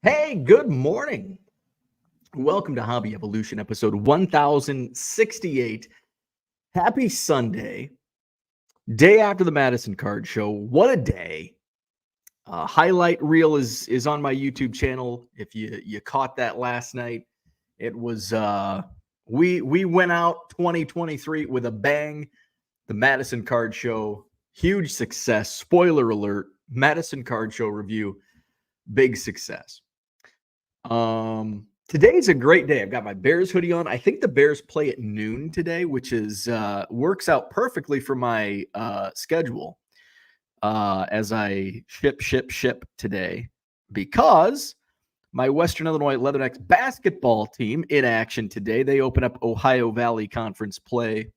Hey, good morning. Welcome to Hobby Evolution, episode 1068. Happy Sunday, day after the Madison Card Show. What a day. Highlight reel is on my YouTube channel. If you caught that last night, it was we went out 2023 with a bang. The Madison Card Show, huge success. Spoiler alert, Madison Card Show review, big success. Today's a great day. I've got my Bears hoodie on. I think the Bears play at noon today, which is works out perfectly for my schedule as I ship today, because my Western Illinois Leathernecks basketball team in action today. They open up Ohio Valley Conference play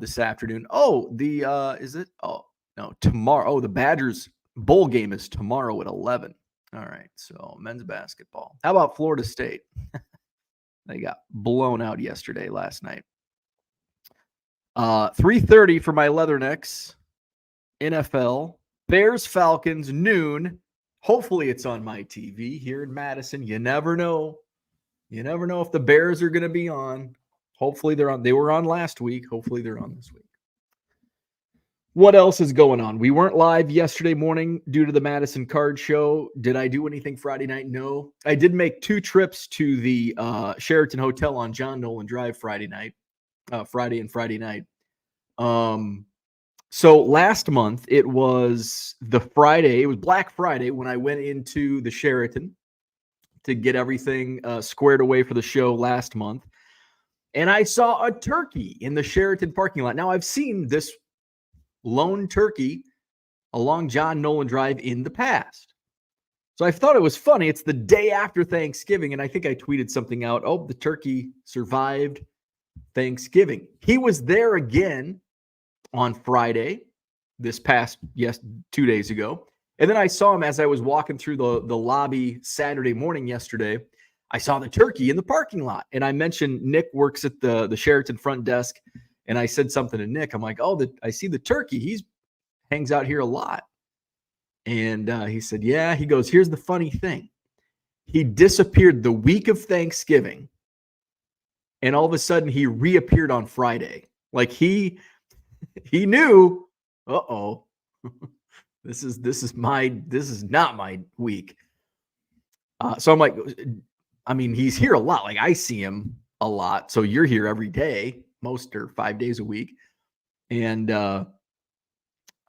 this afternoon. Is it? Oh, no, tomorrow. Oh, the Badgers bowl game is tomorrow at 11. All right, so men's basketball. How about Florida State? They got blown out last night. 3:30 for my Leathernecks. NFL. Bears, Falcons, noon. Hopefully it's on my TV here in Madison. You never know. You never know if the Bears are going to be on. Hopefully they're on. They were on last week. Hopefully they're on this week. What else is going on? We weren't live yesterday morning due to the Madison Card Show. Did I do anything Friday night? No. I did make 2 trips to the Sheraton Hotel on John Nolan Drive Friday and Friday night. So last month, it was it was Black Friday when I went into the Sheraton to get everything squared away for the show last month. And I saw a turkey in the Sheraton parking lot. Now, I've seen this lone turkey along John Nolan Drive in the past. So I thought it was funny. It's the day after Thanksgiving, and I think I tweeted something out. Oh, the turkey survived Thanksgiving. He was there again on Friday, 2 days ago. And then I saw him as I was walking through the lobby Saturday morning yesterday. I saw the turkey in the parking lot. And I mentioned Nick works at the Sheraton front desk. And I said something to Nick. I'm like, I see the turkey. He hangs out here a lot. And he said, yeah. He goes, here's the funny thing. He disappeared the week of Thanksgiving. And all of a sudden, he reappeared on Friday. Like he knew, this is not my week. So I'm like, I mean, he's here a lot. Like I see him a lot. So you're here every day. Most are 5 days a week. And I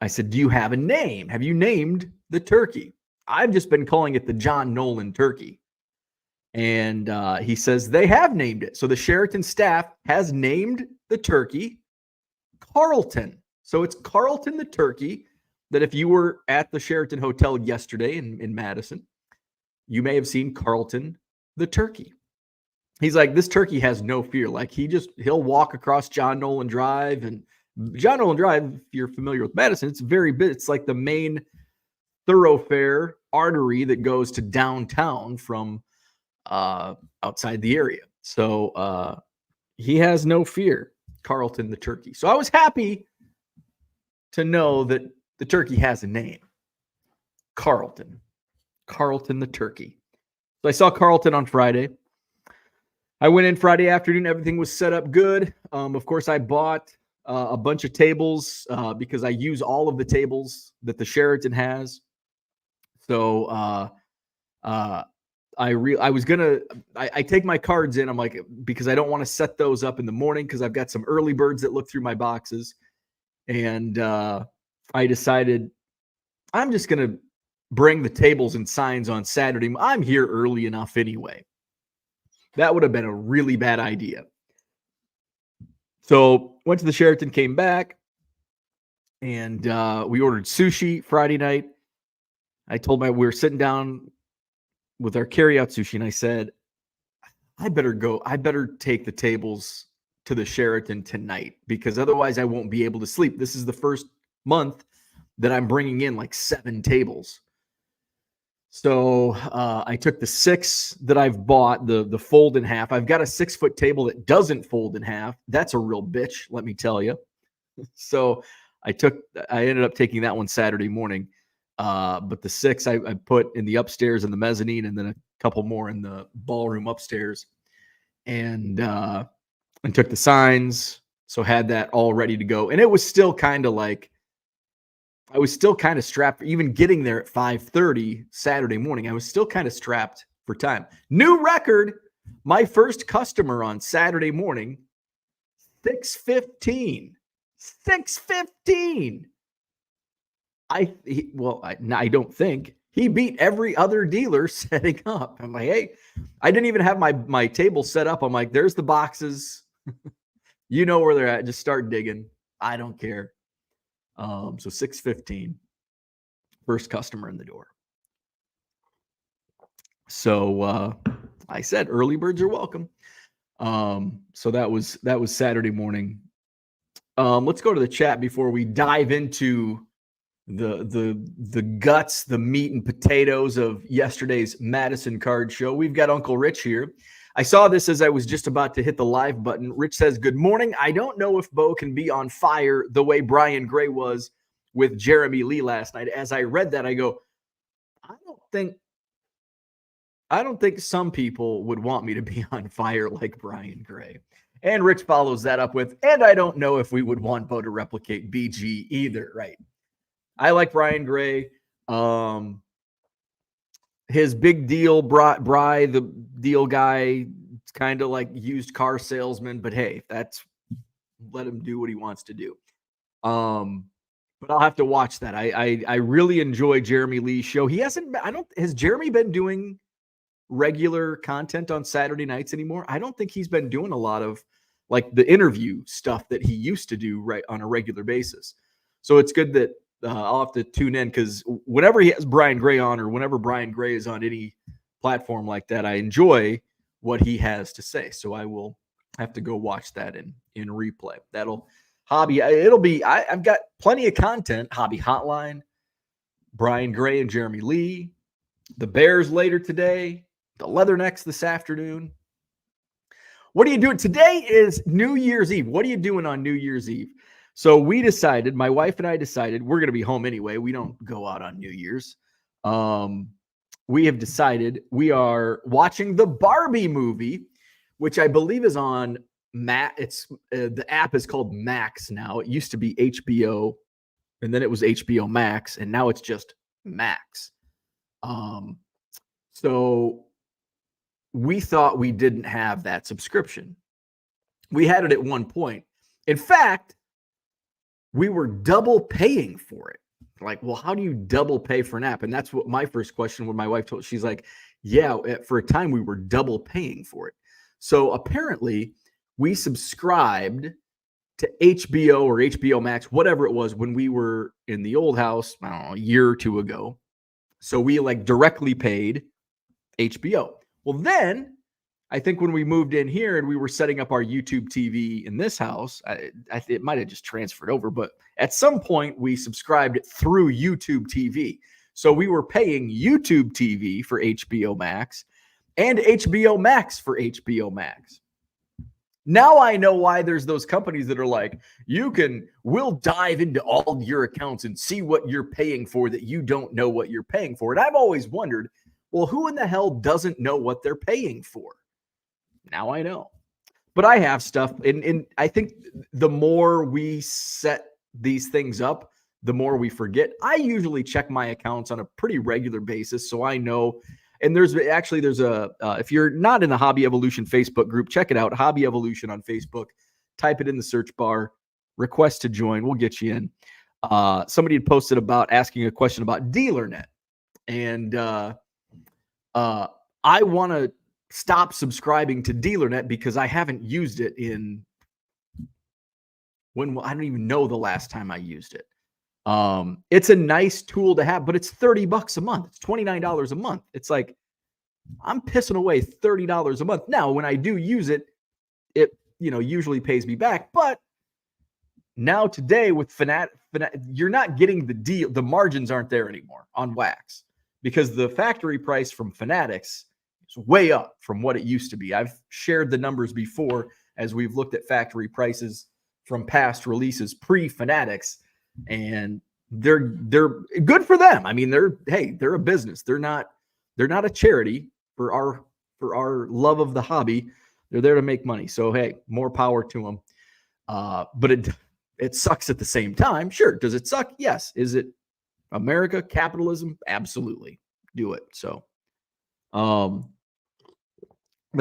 said, do you have a name? Have you named the turkey? I've just been calling it the John Nolan turkey. And he says they have named it. So the Sheraton staff has named the turkey Carlton. So it's Carlton the Turkey, that if you were at the Sheraton Hotel yesterday in Madison, you may have seen Carlton the Turkey. He's like, this turkey has no fear. Like he'll walk across John Nolan Drive, and John Nolan Drive, if you're familiar with Madison, it's very big. It's like the main thoroughfare artery that goes to downtown from outside the area. So he has no fear, Carlton the Turkey. So I was happy to know that the turkey has a name, Carlton the Turkey. So I saw Carlton on Friday. I went in Friday afternoon. Everything was set up good. Of course, I bought a bunch of tables because I use all of the tables that the Sheraton has. So I take my cards in. I'm like, because I don't want to set those up in the morning because I've got some early birds that look through my boxes. And I decided I'm just going to bring the tables and signs on Saturday. I'm here early enough anyway. That would have been a really bad idea. So went to the Sheraton, came back, and we ordered sushi Friday night. I told we were sitting down with our carryout sushi, and I said, I better take the tables to the Sheraton tonight because otherwise I won't be able to sleep. This is the first month that I'm bringing in like 7 tables. So I took the 6 that I've bought, the fold in half. I've got a 6-foot table that doesn't fold in half. That's a real bitch, let me tell you. So I ended up taking that one Saturday morning. But the 6 I put in the upstairs and the mezzanine, and then a couple more in the ballroom upstairs, and took the signs. So had that all ready to go. And it was still kind of like, I was still kind of strapped, even getting there at 5:30 Saturday morning. I was still kind of strapped for time. New record. My first customer on Saturday morning, 6:15. 6:15. I don't think he beat every other dealer setting up. I'm like, hey, I didn't even have my table set up. I'm like, there's the boxes. You know where they're at. Just start digging. I don't care. So 6:15, first customer in the door. So I said early birds are welcome. So that was Saturday morning. Let's go to the chat before we dive into the guts, the meat and potatoes of yesterday's Madison Card Show. We've got Uncle Rich here. I saw this as I was just about to hit the live button. Rich says, good morning. I don't know if Bo can be on fire the way Brian Gray was with Jeremy Lee last night. As I read that, I go, I don't think some people would want me to be on fire like Brian Gray. And Rich follows that up with, and I don't know if we would want Bo to replicate BG either, right? I like Brian Gray. His big deal, Bry, the deal guy, it's kind of like used car salesman, but hey, let him do what he wants to do. But I'll have to watch that. I really enjoy Jeremy Lee's show. Has Jeremy been doing regular content on Saturday nights anymore? I don't think he's been doing a lot of like the interview stuff that he used to do right on a regular basis. So it's good that I'll have to tune in, because whenever he has Brian Gray on, or whenever Brian Gray is on any platform like that, I enjoy what he has to say. So I will have to go watch that in replay. I've got plenty of content. Hobby Hotline, Brian Gray and Jeremy Lee, the Bears later today, the Leathernecks this afternoon. What are you doing? Today is New Year's Eve. What are you doing on New Year's Eve? So my wife and I decided we're going to be home anyway. We don't go out on New Year's. We have decided we are watching the Barbie movie, which I believe is on Max. The app is called Max now. It used to be HBO, and then it was HBO Max, and now it's just Max. So we thought we didn't have that subscription. We had it at one point. In fact, we were double paying for it. Like, well, how do you double pay for an app? And that's what my first question when my wife told, she's like, yeah, for a time we were double paying for it. So apparently we subscribed to HBO or HBO Max, whatever it was, when we were in the old house, I don't know, a year or two ago. So we like directly paid HBO. Well, then I think when we moved in here and we were setting up our YouTube TV in this house, it might have just transferred over, but at some point we subscribed through YouTube TV. So we were paying YouTube TV for HBO Max and HBO Max for HBO Max. Now I know why there's those companies that are like, we'll dive into all your accounts and see what you're paying for that you don't know what you're paying for. And I've always wondered, well, who in the hell doesn't know what they're paying for? Now I know. But I have stuff, and I think the more we set these things up, the more we forget. I usually check my accounts on a pretty regular basis, so I know. And there's if you're not in the Hobby Evolution Facebook group, check it out, Hobby Evolution on Facebook. Type it in the search bar, request to join. We'll get you in. Somebody had posted about asking a question about DealerNet, and I want to stop subscribing to DealerNet because I haven't used it I don't even know the last time I used it. It's a nice tool to have, but it's $30 a month. It's $29 a month. It's like, I'm pissing away $30 a month. Now, when I do use it, it usually pays me back. But now today with Fanat, you're not getting the deal. The margins aren't there anymore on wax because the factory price from Fanatics is way up from what it used to be. I've shared the numbers before as we've looked at factory prices from past releases pre-Fanatics, and they're good for them. I mean, they're a business. They're not a charity for our love of the hobby. They're there to make money. So hey, more power to them. But it sucks at the same time. Sure. Does it suck? Yes. Is it America, capitalism? Absolutely. Do it. So the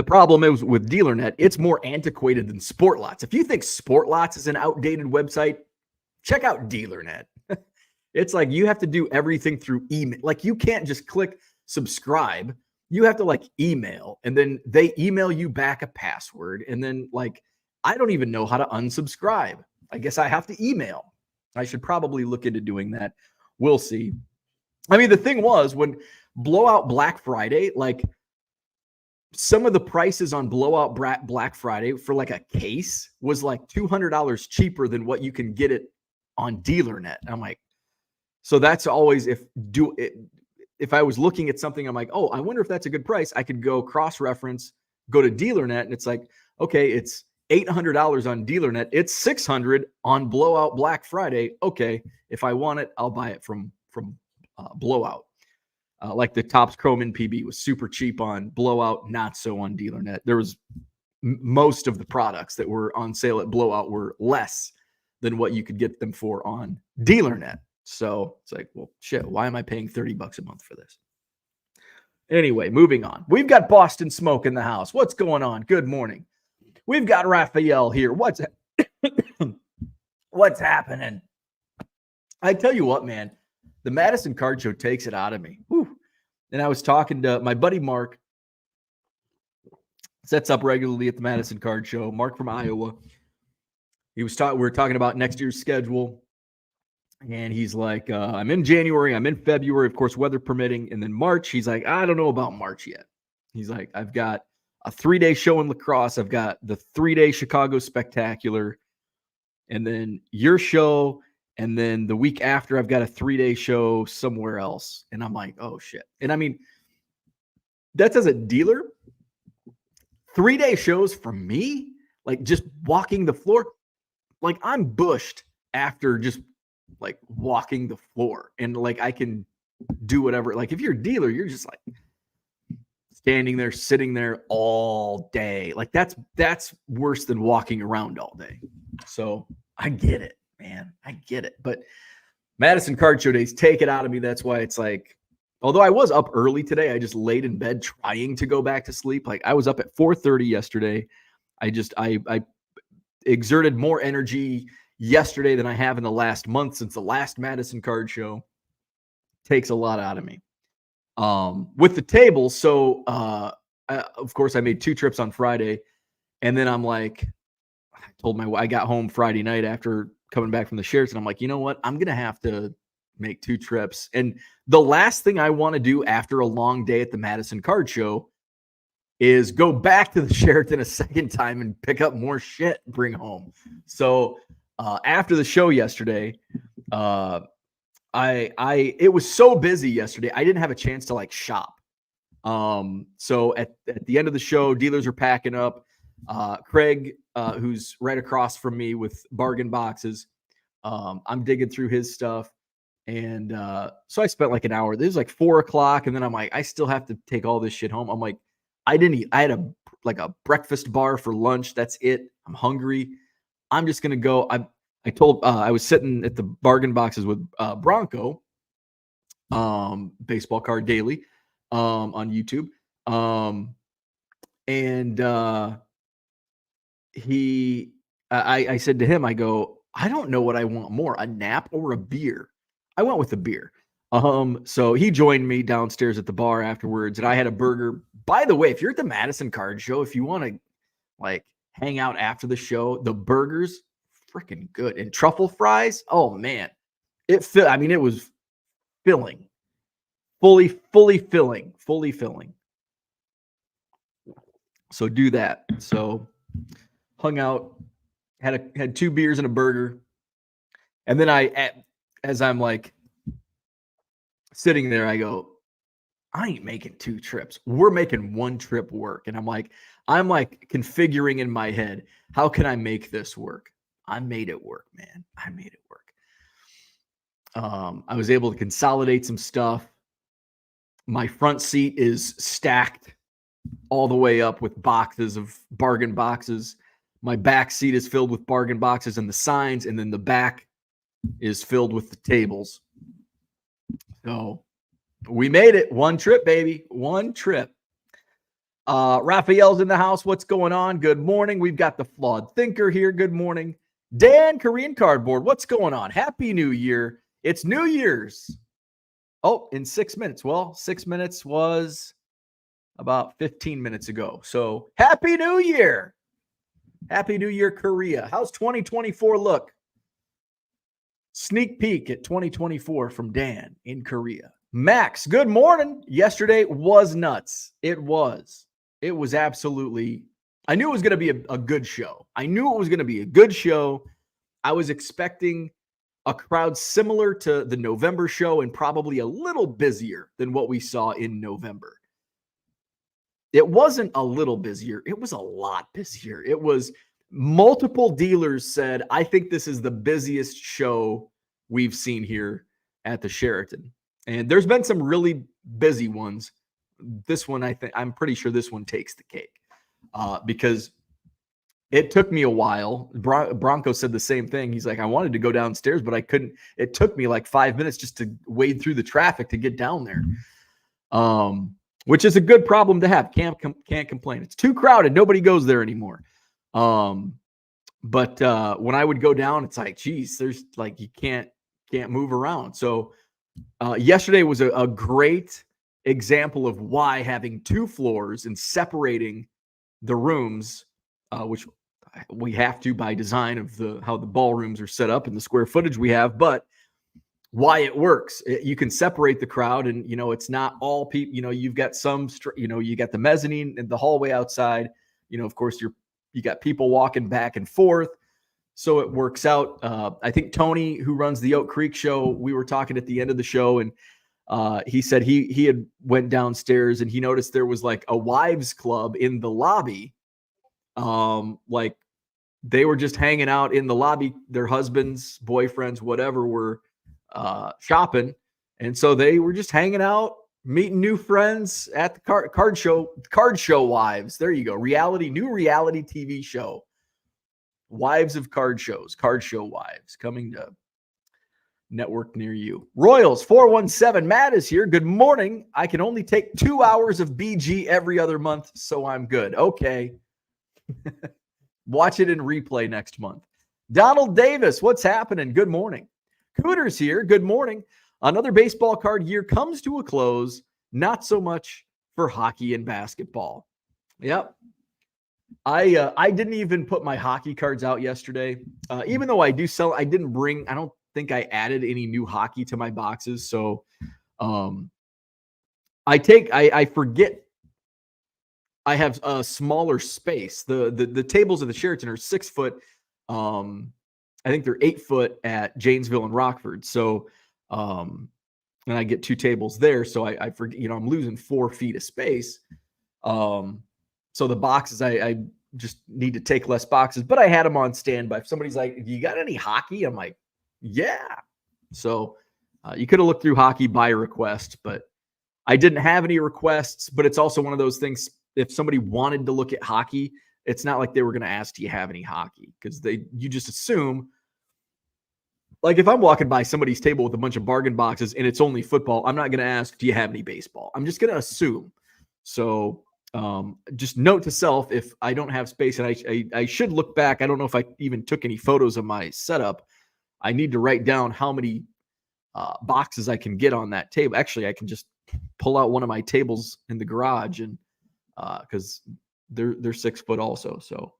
problem is with DealerNet, it's more antiquated than SportLots. If you think SportLots is an outdated website, check out DealerNet. It's like you have to do everything through email. Like you can't just click subscribe. You have to like email, and then they email you back a password. And then like, I don't even know how to unsubscribe. I guess I have to email. I should probably look into doing that. We'll see. I mean, the thing was when Blowout Black Friday, like some of the prices on Blowout Black Friday for like a case was like $200 cheaper than what you can get it on DealerNet. I'm like, so that's always if I was looking at something, I'm like, oh, I wonder if that's a good price. I could go cross-reference, go to DealerNet, and it's like, okay, it's $800 on DealerNet. It's $600 on Blowout Black Friday. Okay, if I want it, I'll buy it from Blowout. Like the Topps Chrome NPB was super cheap on Blowout, not so on DealerNet. There was most of the products that were on sale at Blowout were less than what you could get them for on DealerNet. So it's like, well, shit, why am I paying $30 a month for this? Anyway, moving on. We've got Boston Smoke in the house. What's going on? Good morning. We've got Raphael here. What's happening? I tell you what, man, the Madison Card Show takes it out of me. Whew. And I was talking to my buddy Mark, sets up regularly at the Madison Card Show. Mark from Iowa. We were talking about next year's schedule. And he's like, I'm in January, I'm in February, of course, weather permitting. And then March, he's like, I don't know about March yet. He's like, I've got a 3-day show in La Crosse. I've got the 3-day Chicago Spectacular. And then your show. And then the week after, I've got a 3-day show somewhere else. And I'm like, oh, shit. And I mean, that's as a dealer. 3-day shows for me, like just walking the floor, like I'm bushed after just like walking the floor, and like I can do whatever. Like if you're a dealer, you're just like standing there, sitting there all day. Like that's worse than walking around all day. So I get it, man. I get it. But Madison Card Show days take it out of me. That's why it's like, although I was up early today, I just laid in bed trying to go back to sleep. Like I was up at 4:30 yesterday. I exerted more energy yesterday than I have in the last month since the last Madison Card Show. Takes a lot out of me. With the table, so of course I made 2 trips on Friday, and then I'm like, I got home Friday night after coming back from the Sheraton. I'm like, you know what? I'm gonna have to make 2 trips. And the last thing I want to do after a long day at the Madison Card Show is go back to the Sheraton a second time and pick up more shit and bring home. So after the show yesterday, it was so busy yesterday, I didn't have a chance to like shop. So at the end of the show, dealers are packing up. Craig, who's right across from me with bargain boxes, I'm digging through his stuff. And so I spent like an hour. This was like 4:00, and then I'm like, I still have to take all this shit home. I'm like, I didn't eat. I had a breakfast bar for lunch. That's it. I'm hungry. I'm just gonna go. I was sitting at the bargain boxes with Bronco, Baseball Card Daily, on YouTube, and I said to him, I go, I don't know what I want more, a nap or a beer. I went with the beer. So he joined me downstairs at the bar afterwards, and I had a burger. By the way, if you're at the Madison Card Show, if you want to like hang out after the show, the burgers freaking good, and truffle fries. Oh man, it was filling, fully filling. So do that. So hung out, had 2 beers and a burger, and then as I'm like sitting there, I go, I ain't making 2 trips. We're making 1 trip work. And I'm like configuring in my head, how can I make this work? I made it work, man. I made it work. I was able to consolidate some stuff. My front seat is stacked all the way up with boxes of bargain boxes. My back seat is filled with bargain boxes and the signs, and then the back is filled with the tables. So we made it. One trip, baby. One trip. Raphael's in the house. What's going on? Good morning. We've got the Flawed Thinker here. Good morning. Dan, Korean Cardboard. What's going on? Happy New Year. It's New Year's. Oh, in 6 minutes. Well, 6 minutes was about 15 minutes ago. So Happy New Year. Happy New Year, Korea. How's 2024 look? Sneak peek at 2024 from Dan in Korea. Max, good morning. Yesterday was nuts. It was absolutely, I knew it was going to be a good show. I was expecting a crowd similar to the November show and probably a little busier than what we saw in November. It wasn't a little busier. It was a lot busier. It was multiple dealers said, I think this is the busiest show we've seen here at the Sheraton. And there's been some really busy ones. This one, I'm pretty sure this one takes the cake because it took me a while. Bronco said the same thing. He's like, I wanted to go downstairs, but I couldn't. It took me like 5 minutes just to wade through the traffic to get down there, which is a good problem to have. Can't complain. It's too crowded. Nobody goes there anymore. But when I would go down, it's like, geez, there's like, you can't move around. So yesterday was a great example of why having 2 floors and separating the rooms, which we have to by design of how the ballrooms are set up and the square footage we have, but why it works. You can separate the crowd and, it's not all people, you've got some, you got the mezzanine and the hallway outside, of course you got people walking back and forth. So it works out. I think Tony, who runs the Oak Creek show, we were talking at the end of the show, and he said he had went downstairs and he noticed there was like a wives club in the lobby. Like they were just hanging out in the lobby. Their husbands, boyfriends, whatever, were shopping. And so they were just hanging out, meeting new friends at the card show wives. There you go. New reality TV show. Wives of card show wives coming to network near you. Royals 417. Matt is here. Good morning. I can only take 2 hours of BG every other month, so I'm good. Okay. Watch it in replay next month. Donald Davis, what's happening? Good morning. Cooters here. Good morning. Another baseball card year comes to a close. Not so much for hockey and basketball. Yep. I didn't even put my hockey cards out yesterday. Even though I do sell, I don't think I added any new hockey to my boxes. So I forget I have a smaller space. The tables of the Sheraton are 6 foot. I think they're 8 foot at Janesville and Rockford. So and I get 2 tables there. So I forget, I'm losing 4 feet of space. So the boxes, I just need to take less boxes, but I had them on standby. If somebody's like, you got any hockey? I'm like, yeah. So you could have looked through hockey by request, but I didn't have any requests. But it's also one of those things, if somebody wanted to look at hockey, it's not like they were going to ask, do you have any hockey? Because you just assume, like if I'm walking by somebody's table with a bunch of bargain boxes and it's only football, I'm not going to ask, do you have any baseball? I'm just going to assume. So just note to self, if I don't have space, and I should look back. I don't know if I even took any photos of my setup. I need to write down how many boxes I can get on that table. Actually, I can just pull out one of my tables in the garage, and because they're 6 foot also. So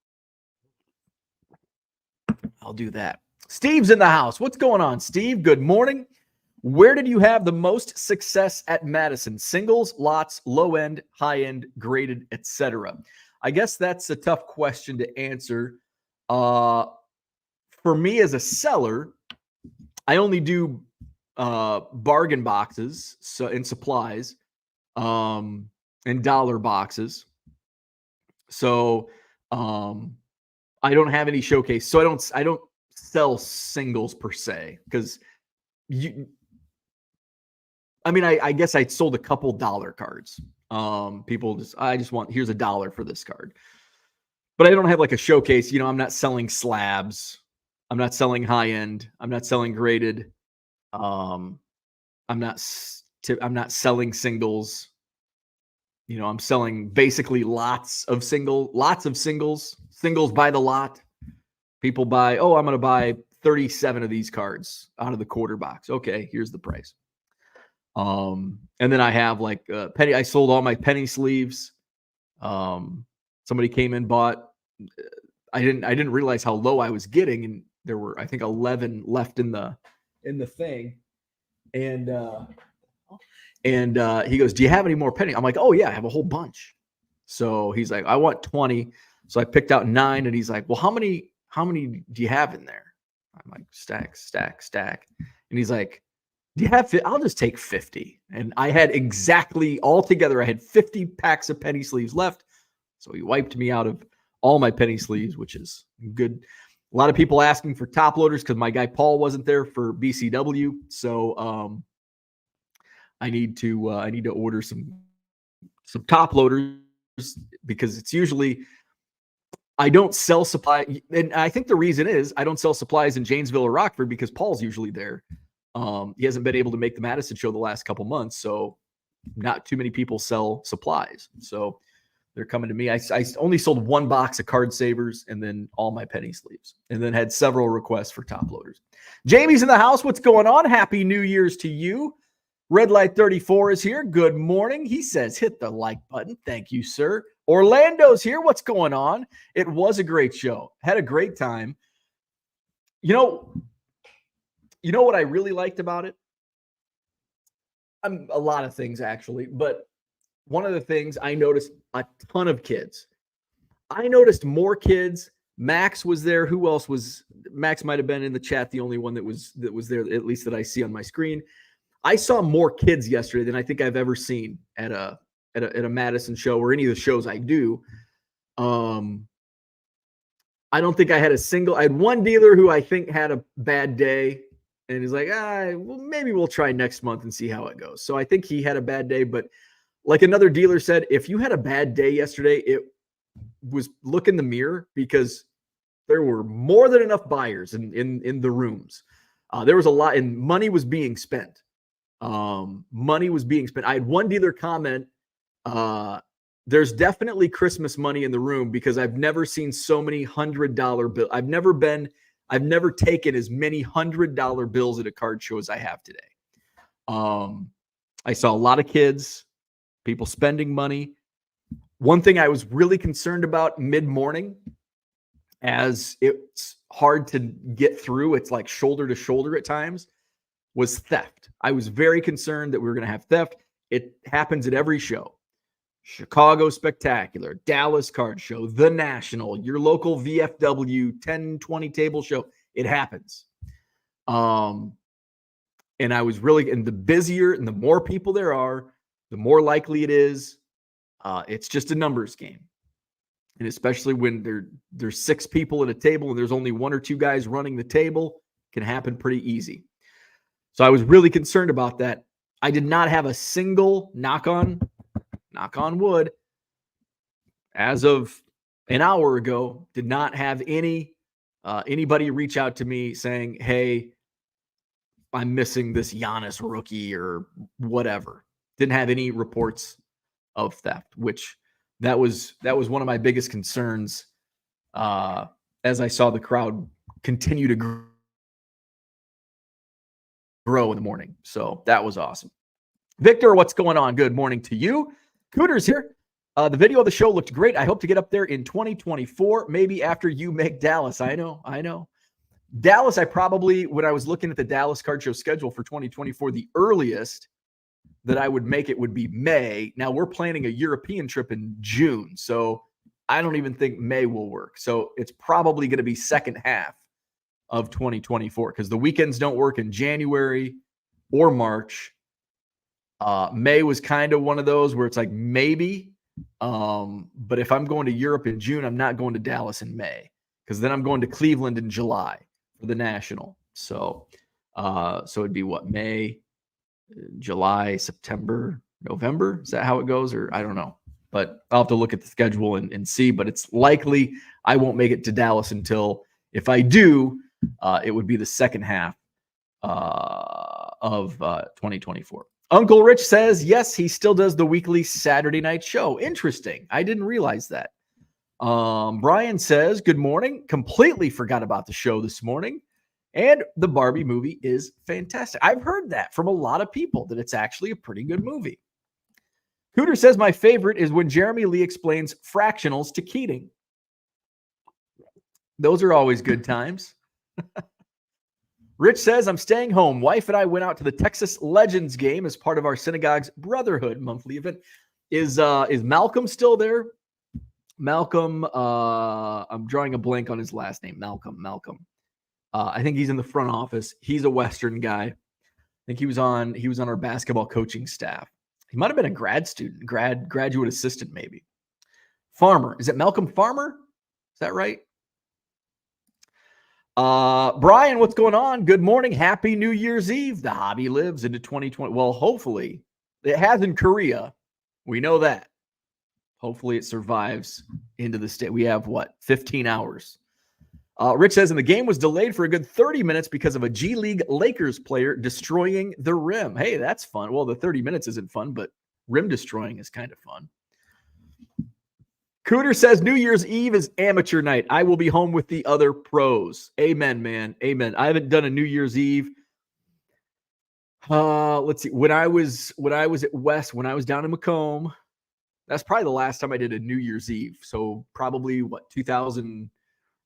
I'll do that. Steve's in the house. What's going on, Steve? Good morning. Where did you have the most success at Madison? Singles, lots, low end, high end, graded, etc. I guess that's a tough question to answer. For me as a seller, I only do bargain boxes, so in supplies, and dollar boxes. So I don't have any showcase. So I don't sell singles per se, because I guess I sold a couple dollar cards. People here's $1 for this card. But I don't have like a showcase. I'm not selling slabs. I'm not selling high end. I'm not selling graded. I'm not selling singles. I'm selling basically lots of singles by the lot. People buy, I'm going to buy 37 of these cards out of the quarter box. Okay, here's the price. And then I have like penny. I sold all my penny sleeves. Somebody came and bought. I didn't realize how low I was getting, and there were, I think, 11 left in the thing. And he goes, "Do you have any more penny?" I'm like, "Oh yeah, I have a whole bunch." So he's like, "I want 20." So I picked out 9, and he's like, "Well, how many do you have in there?" I'm like, stack. And he's like, "Do you have I'll just take 50." And I had altogether, I had 50 packs of penny sleeves left. So he wiped me out of all my penny sleeves, which is good. A lot of people asking for top loaders because my guy Paul wasn't there for BCW. So I need to order some top loaders because it's usually, I don't sell supply. And I think the reason is I don't sell supplies in Janesville or Rockford because Paul's usually there. He hasn't been able to make the Madison show the last couple months, so not too many people sell supplies. So they're coming to me. I only sold 1 box of card savers and then all my penny sleeves, and then had several requests for top loaders. Jamie's in the house. What's going on? Happy New Year's to you. Red Light 34 is here. Good morning. He says, hit the like button. Thank you, sir. Orlando's here. What's going on? It was a great show. Had a great time. You know what I really liked about it? A lot of things, actually. But one of the things I noticed, a ton of kids. I noticed more kids. Max was there. Who else was? Max might have been in the chat, the only one that was there, at least that I see on my screen. I saw more kids yesterday than I think I've ever seen at a Madison show or any of the shows I do. I don't think I had I had one dealer who I think had a bad day, and he's like, well, maybe we'll try next month and see how it goes. So I think he had a bad day, but like another dealer said, if you had a bad day yesterday, it was look in the mirror because there were more than enough buyers in the rooms. There was a lot, and money was being spent. Money was being spent. I had one dealer comment, there's definitely Christmas money in the room because I've never seen so many $100 bills. I've never taken as many $100 bills at a card show as I have today. I saw a lot of kids, people spending money. One thing I was really concerned about mid-morning, as it's hard to get through, it's like shoulder to shoulder at times, was theft. I was very concerned that we were going to have theft. It happens at every show. Chicago Spectacular, Dallas Card Show, the National, your local VFW 10-20 table show. It happens. And I was really, and the busier and the more people there are, the more likely it is. It's just a numbers game. And especially when there's 6 people at a table and there's only 1 or 2 guys running the table, can happen pretty easy. So I was really concerned about that. I did not have a single knock on wood, as of an hour ago, did not have anybody reach out to me saying, "Hey, I'm missing this Giannis rookie," or whatever. Didn't have any reports of theft, which that was one of my biggest concerns as I saw the crowd continue to grow in the morning. So that was awesome. Victor, what's going on? Good morning to you. Cooters here. The video of the show looked great. I hope to get up there in 2024, maybe after you make Dallas. I know. Dallas, when I was looking at the Dallas Card Show schedule for 2024, the earliest that I would make it would be May. Now we're planning a European trip in June, so I don't even think May will work. So it's probably going to be second half of 2024 because the weekends don't work in January or March. May was kind of one of those where it's like maybe, but if I'm going to Europe in June, I'm not going to Dallas in May because then I'm going to Cleveland in July for the National. So So it'd be what, May, July, September, November? Is that how it goes? Or I don't know. But I'll have to look at the schedule and see. But it's likely I won't make it to Dallas until, if I do, it would be the second half of 2024. Uncle Rich says, yes, he still does the weekly Saturday night show. Interesting. I didn't realize that. Brian says, good morning. Completely forgot about the show this morning. And the Barbie movie is fantastic. I've heard that from a lot of people, that it's actually a pretty good movie. Cooter says, my favorite is when Jeremy Lee explains fractionals to Keating. Those are always good times. Rich says, I'm staying home. Wife and I went out to the Texas Legends game as part of our synagogue's Brotherhood monthly event. Is Malcolm still there? Malcolm, I'm drawing a blank on his last name. Malcolm. I think he's in the front office. He's a Western guy. I think he was on our basketball coaching staff. He might have been a grad student, graduate assistant, maybe. Farmer. Is it Malcolm Farmer? Is that right? Brian, what's going on? Good morning. Happy New Year's Eve. The hobby lives into 2020. Well, hopefully. It has in Korea. We know that. Hopefully it survives into the state. We have, 15 hours. Rich says, and the game was delayed for a good 30 minutes because of a G League Lakers player destroying the rim. Hey, that's fun. Well, the 30 minutes isn't fun, but rim destroying is kind of fun. Cooter says, New Year's Eve is amateur night. I will be home with the other pros. Amen, man. Amen. I haven't done a New Year's Eve. Let's see. When I was at West, when I was down in Macomb, that's probably the last time I did a New Year's Eve. So probably 2000,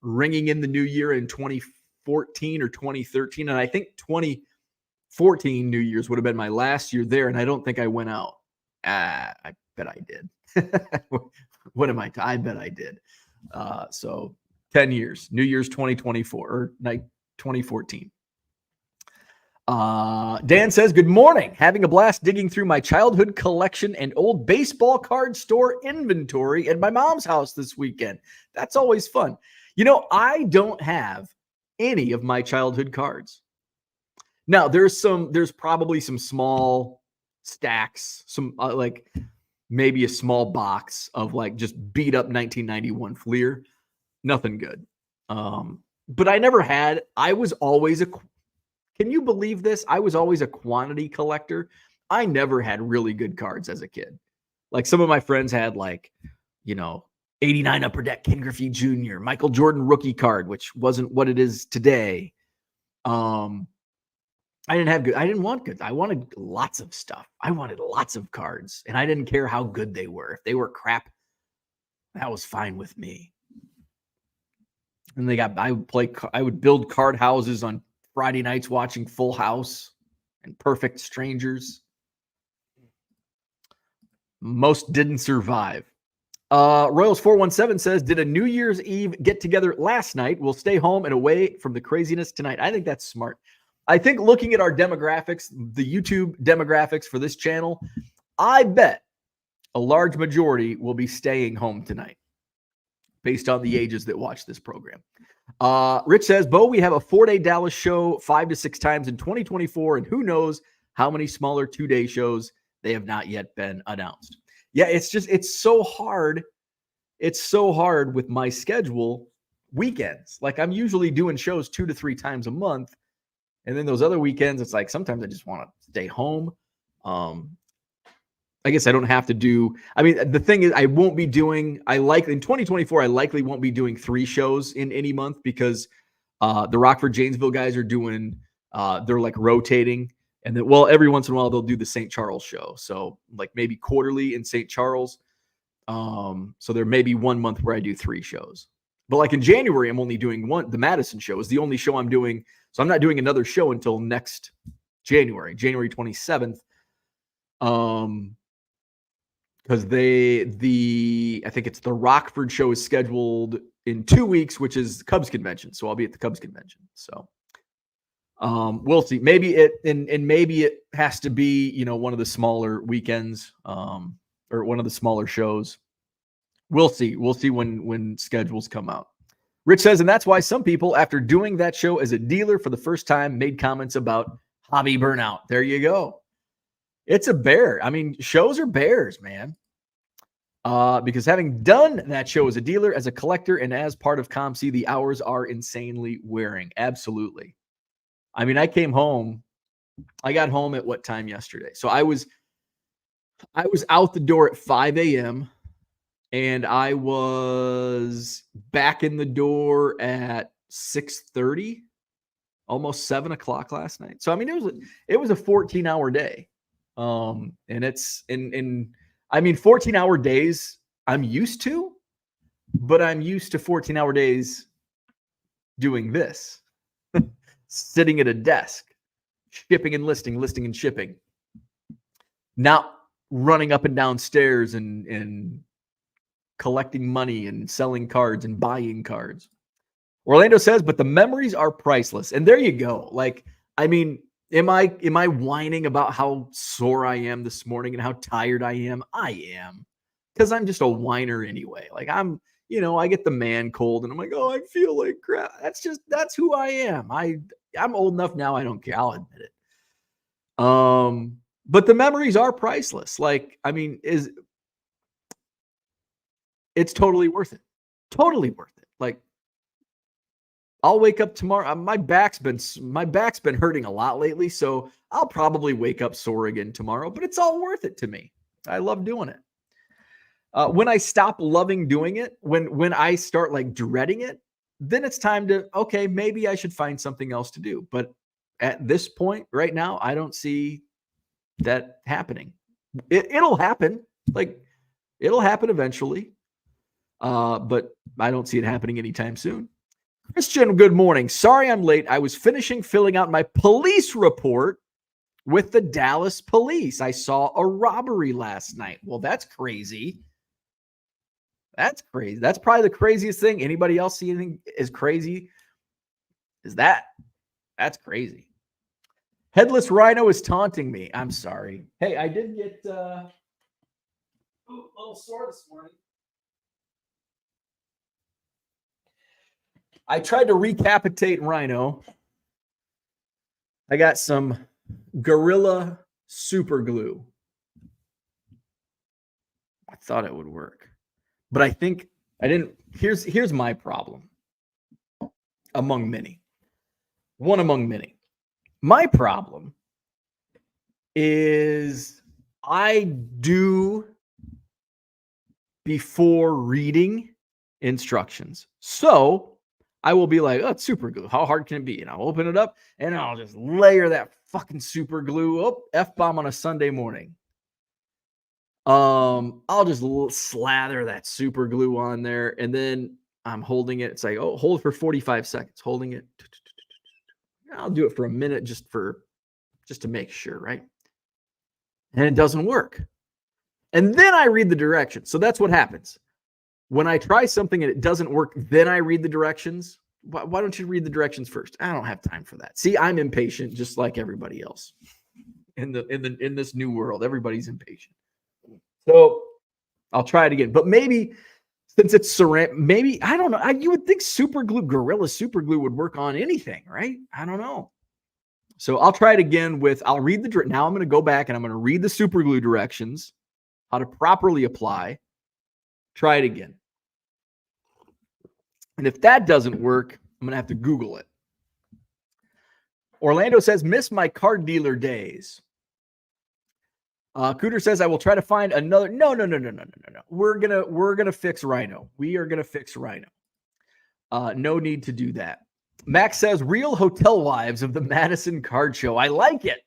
ringing in the new year in 2014 or 2013. And I think 2014 New Year's would have been my last year there. And I don't think I went out. I bet I did. What am I? I bet I did. So 10 years, New Year's 2024 or 2014. Dan says, good morning. Having a blast digging through my childhood collection and old baseball card store inventory at my mom's house this weekend. That's always fun. You know, I don't have any of my childhood cards. Now, there's probably some small stacks, some maybe a small box of just beat up 1991 Fleer. Nothing good. But I never had, can you believe this? I was always a quantity collector. I never had really good cards as a kid. Some of my friends had 89 Upper Deck Ken Griffey Jr., Michael Jordan rookie card, which wasn't what it is today. I didn't want good. I wanted lots of stuff. I wanted lots of cards, and I didn't care how good they were. If they were crap, that was fine with me. And I would build card houses on Friday nights watching Full House and Perfect Strangers. Most didn't survive. Royals 417 says, did a New Year's Eve get together last night? We'll stay home and away from the craziness tonight. I think that's smart. I think looking at our demographics, the YouTube demographics for this channel, I bet a large majority will be staying home tonight based on the ages that watch this program. Rich says, Bo, we have a 4-day Dallas show 5 to 6 times in 2024, and who knows how many smaller 2-day shows they have not yet been announced. Yeah, it's so hard. It's so hard with my schedule weekends. I'm usually doing shows 2 to 3 times a month. And then those other weekends, it's sometimes I just want to stay home. I guess I don't have to do, the thing is I won't be doing, in 2024, I likely won't be doing 3 shows in any month because the Rockford Janesville guys are doing, they're rotating. And then, every once in a while they'll do the St. Charles show. So maybe quarterly in St. Charles. So there may be 1 month where I do 3 shows. But in January, I'm only doing one. The Madison show is the only show I'm doing. So I'm not doing another show until next January 27th. Because I think it's the Rockford show is scheduled in 2 weeks, which is the Cubs convention. So I'll be at the Cubs convention. So we'll see. Maybe it has to be, one of the smaller weekends, or one of the smaller shows. We'll see. We'll see when schedules come out. Rich says, and that's why some people, after doing that show as a dealer for the first time, made comments about hobby burnout. There you go. It's a bear. I mean, shows are bears, man. Because having done that show as a dealer, as a collector, and as part of ComC, the hours are insanely wearing. Absolutely. I mean, I got home at what time yesterday? So I was out the door at 5 a.m. and I was back in the door at 6:30, almost 7 o'clock last night. So I mean, it was a 14-hour day. And it's I mean, 14-hour days I'm used to, but I'm used to 14-hour days doing this, sitting at a desk, shipping and listing and shipping, not running up and down stairs and collecting money and selling cards and buying cards. Orlando says, but the memories are priceless. And there you go. Like, I mean, am I whining about how sore I am this morning and how tired I am? I am, because I'm just a whiner anyway. Like I get the man cold and I'm like, oh, I feel like crap. That's who I am. I'm old enough now. I don't care. I'll admit it. But the memories are priceless. Like, I mean, it's totally worth it. Totally worth it. Like, I'll wake up tomorrow. My back's been hurting a lot lately, so I'll probably wake up sore again tomorrow, but it's all worth it to me. I love doing it. When I stop loving doing it, when I start like dreading it, then it's time to, okay, maybe I should find something else to do. But at this point right now, I don't see that happening. It'll happen. Like, it'll happen eventually. But I don't see it happening anytime soon. Christian, good morning. Sorry I'm late. I was finishing filling out my police report with the Dallas police. I saw a robbery last night. Well, that's crazy. That's crazy. That's probably the craziest thing. Anybody else see anything as crazy as that? That's crazy. Headless Rhino is taunting me. I'm sorry. Hey, I did get a little sore this morning. I tried to recapitate Rhino. I got some Gorilla super glue. I thought it would work, but I think I didn't. Here's my problem among many. One among many. My problem is I do before reading instructions. So I will be like, oh, it's super glue. How hard can it be? And I'll open it up and I'll just layer that fucking super glue. Oh, F-bomb on a Sunday morning. I'll just slather that super glue on there, and then I'm holding it. It's like, oh, hold for 45 seconds, holding it. I'll do it for a minute just to make sure, right? And it doesn't work. And then I read the directions. So that's what happens. When I try something and it doesn't work, then I read the directions. Why don't you read the directions first? I don't have time for that. See, I'm impatient, just like everybody else in this new world. Everybody's impatient. So I'll try it again. But maybe since it's ceramic, maybe, I don't know. You would think super glue, Gorilla super glue would work on anything, right? I don't know. So I'll try it again I'll read now I'm going to go back and I'm going to read the super glue directions, how to properly apply. Try it again. And if that doesn't work, I'm going to have to Google it. Orlando says, miss my card dealer days. Cooter says, I will try to find another. No. We're gonna fix Rhino. We are gonna fix Rhino. No need to do that. Max says, real hotel wives of the Madison Card Show. I like it.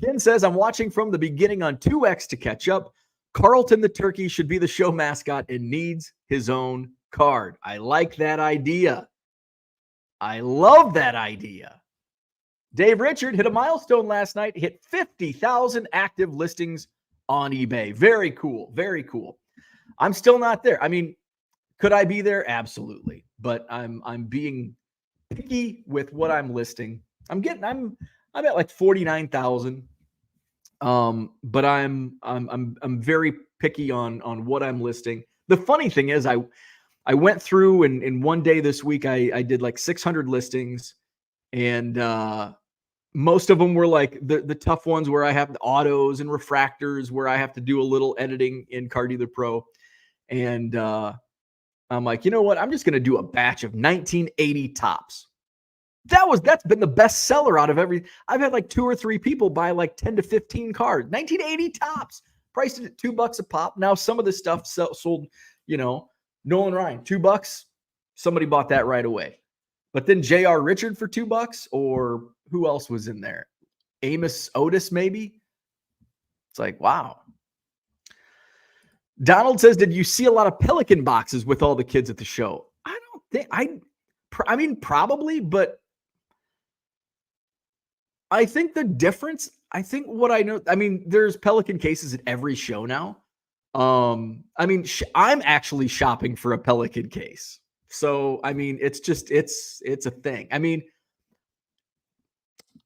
Ken says, I'm watching from the beginning on 2X to catch up. Carlton the Turkey should be the show mascot and needs his own card. I like that idea. I love that idea. Dave Richard hit a milestone last night, hit 50,000 active listings on eBay. Very cool. Very cool. I'm still not there. I mean, could I be there? Absolutely. But I'm being picky with what I'm listing. I'm at like 49,000. But I'm very picky on what I'm listing. The funny thing is I I went through and in one day this week, I did like 600 listings, and most of them were like the tough ones where I have the autos and refractors where I have to do a little editing in Car Dealer Pro. And I'm like, you know what? I'm just going to do a batch of 1980 tops. That's been the best seller out of every. I've had like 2 or 3 people buy like 10 to 15 cars. 1980 tops, priced it at $2 a pop. Now some of this stuff sold, Nolan Ryan, $2. Somebody bought that right away. But then J.R. Richard for $2, or who else was in there? Amos Otis, maybe. It's like, wow. Donald says, did you see a lot of Pelican boxes with all the kids at the show? I don't think I mean, probably, but I think the difference, what I know, there's Pelican cases at every show now. I'm actually shopping for a Pelican case. So, it's a thing.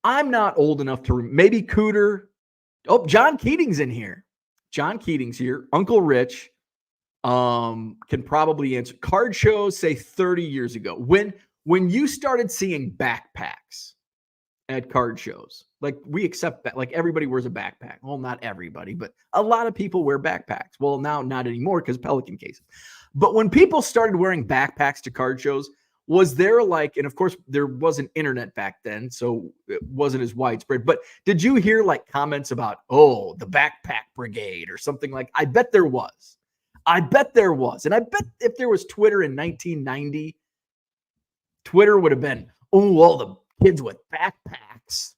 I'm not old enough to maybe Cooter. Oh, John Keating's in here. John Keating's here. Uncle Rich can probably answer. Card shows say 30 years ago. When you started seeing backpacks at card shows, like we accept that, like everybody wears a backpack. Well, not everybody, but a lot of people wear backpacks. Well, now not anymore because Pelican cases. But when people started wearing backpacks to card shows, was there and of course there wasn't internet back then, so it wasn't as widespread, but did you hear like comments about, oh, the backpack brigade or something like? I bet there was. And I bet if there was Twitter in 1990, Twitter would have been, oh, all the kids with backpacks.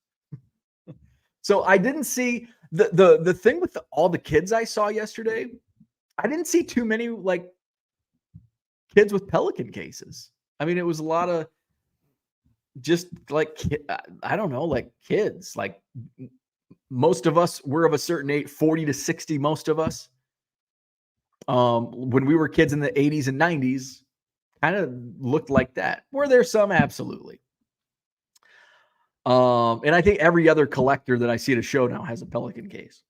So I didn't see the thing with all the kids I saw yesterday. I didn't see too many like kids with Pelican cases. It was a lot of just like, I don't know, like kids. Like most of us were of a certain age, 40 to 60, most of us. When we were kids in the 80s and 90s, kind of looked like that. Were there some? Absolutely. And I think every other collector that I see at a show now has a Pelican case.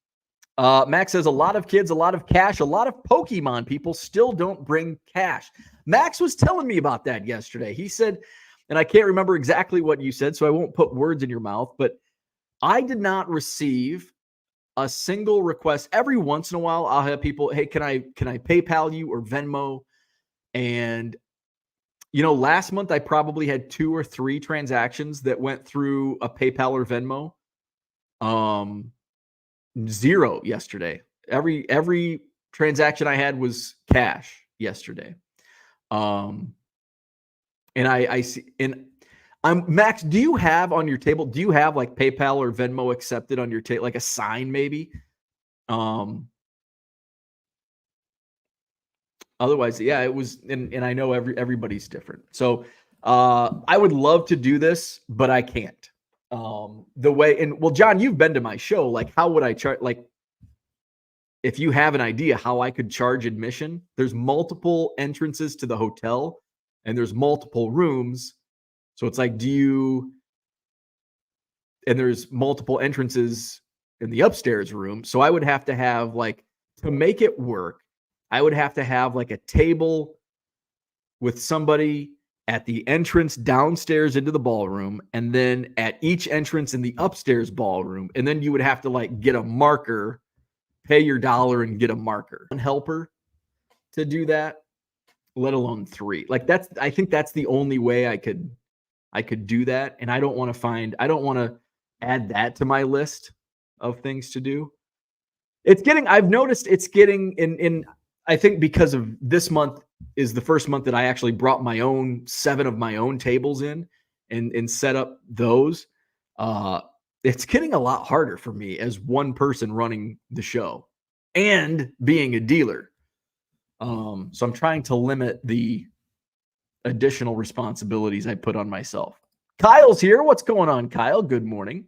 Max says a lot of kids, a lot of cash, a lot of Pokemon people still don't bring cash. Max was telling me about that yesterday. He said, and I can't remember exactly what you said, so I won't put words in your mouth, but I did not receive a single request. Every once in a while, I'll have people, hey, can I PayPal you or Venmo? And last month I probably had 2 or 3 transactions that went through a PayPal or Venmo. 0 yesterday. Every transaction I had was cash yesterday. And I see, and Max, do you have on your table, do you have like PayPal or Venmo accepted on your table, like a sign maybe? Otherwise, yeah, it was, and I know everybody's different. So I would love to do this, but I can't. John, you've been to my show. Like, how would I charge? Like, if you have an idea how I could charge admission, there's multiple entrances to the hotel and there's multiple rooms. So it's like, and there's multiple entrances in the upstairs room. So I would have to have to make it work, I would have to have like a table with somebody at the entrance downstairs into the ballroom, and then at each entrance in the upstairs ballroom. And then you would have to get a marker, pay your $1 and get a marker. One helper to do that, let alone 3. I think that's the only way I could do that. And I don't want to add that to my list of things to do. I've noticed it's getting I think because of this month is the first month that I actually brought my own 7 of my own tables in and set up those. It's getting a lot harder for me as one person running the show and being a dealer. So I'm trying to limit the additional responsibilities I put on myself. Kyle's here. What's going on, Kyle? Good morning.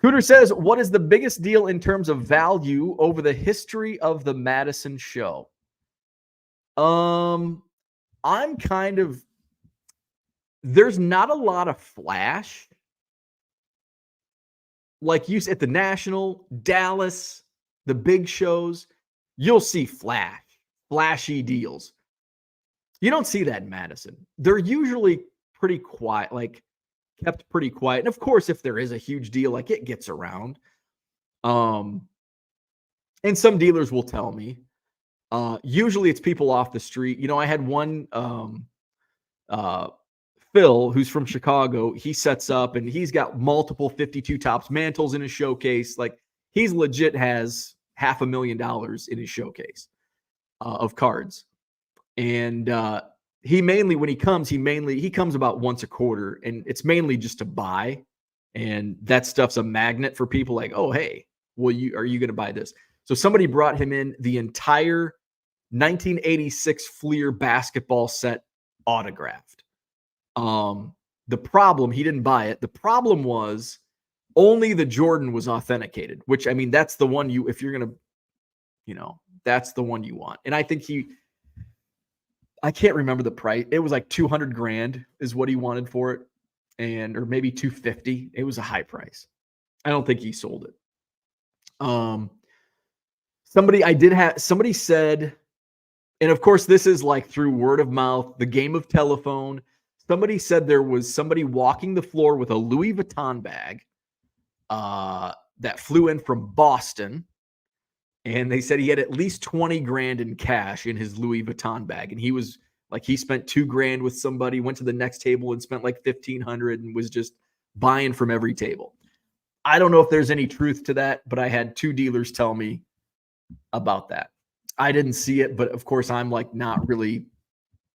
Cooter says, what is the biggest deal in terms of value over the history of the Madison show? There's not a lot of flash. Like you said, at the National, Dallas, the big shows, you'll see flashy deals. You don't see that in Madison. They're usually pretty quiet, like kept pretty quiet. And of course, if there is a huge deal, like it gets around. And some dealers will tell me. Usually it's people off the street. You know, I had one Phil, who's from Chicago. He sets up and he's got multiple 52 tops mantles in his showcase. Like he's legit has $500,000 in his showcase of cards. And he mainly, when he comes, he comes about once a quarter, and it's mainly just to buy. And that stuff's a magnet for people like, oh, hey, well, are you going to buy this? So somebody brought him in the entire 1986 Fleer basketball set autographed. The problem, he didn't buy it. The problem was only the Jordan was authenticated, which, I mean, that's the one if you're going to, that's the one you want. And I think I can't remember the price. It was like $200,000 is what he wanted for it. Or maybe 250. It was a high price. I don't think he sold it. Somebody said, and of course this is like through word of mouth, the game of telephone. Somebody said there was somebody walking the floor with a Louis Vuitton bag that flew in from Boston. And they said he had at least $20,000 in cash in his Louis Vuitton bag. And he was like, he spent $2,000 with somebody, went to the next table and spent like $1,500 and was just buying from every table. I don't know if there's any truth to that, but I had two dealers tell me about that. I didn't see it, but of course I'm like not really,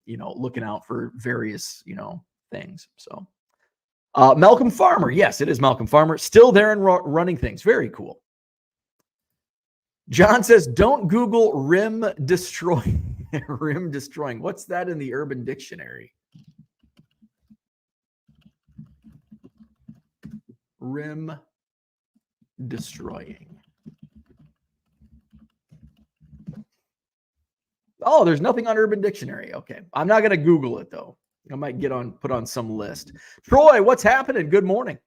looking out for various, things. So Malcolm Farmer. Yes, it is Malcolm Farmer. Still there and running things. Very cool. John says, don't Google rim destroying. Rim destroying. What's that in the Urban Dictionary? Rim destroying. Oh, there's nothing on Urban Dictionary. Okay. I'm not going to Google it, though. I might put on some list. Troy, what's happening? Good morning.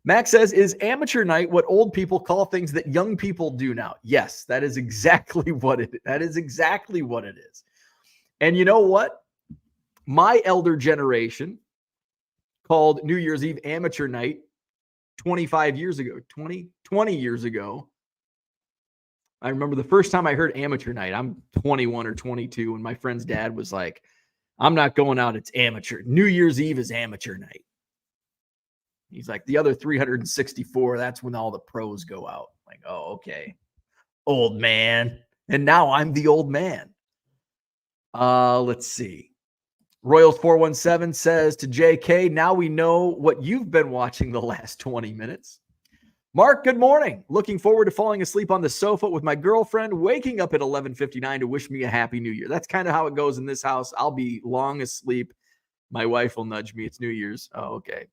Max says, is amateur night what old people call things that young people do now? Yes, that is exactly what it is. That is exactly what it is. And you know what? My elder generation called New Year's Eve amateur night 20 years ago. I remember the first time I heard amateur night, I'm 21 or 22, and my friend's dad was like, I'm not going out, it's amateur. New Year's Eve is amateur night. He's like, the other 364, that's when all the pros go out. Like, oh, okay. Old man. And now I'm the old man. Let's see. Royals 417 says to JK, now we know what you've been watching the last 20 minutes. Mark, good morning. Looking forward to falling asleep on the sofa with my girlfriend, waking up at 11:59 to wish me a happy new year. That's kind of how it goes in this house. I'll be long asleep. My wife will nudge me. It's New Year's. Oh, okay.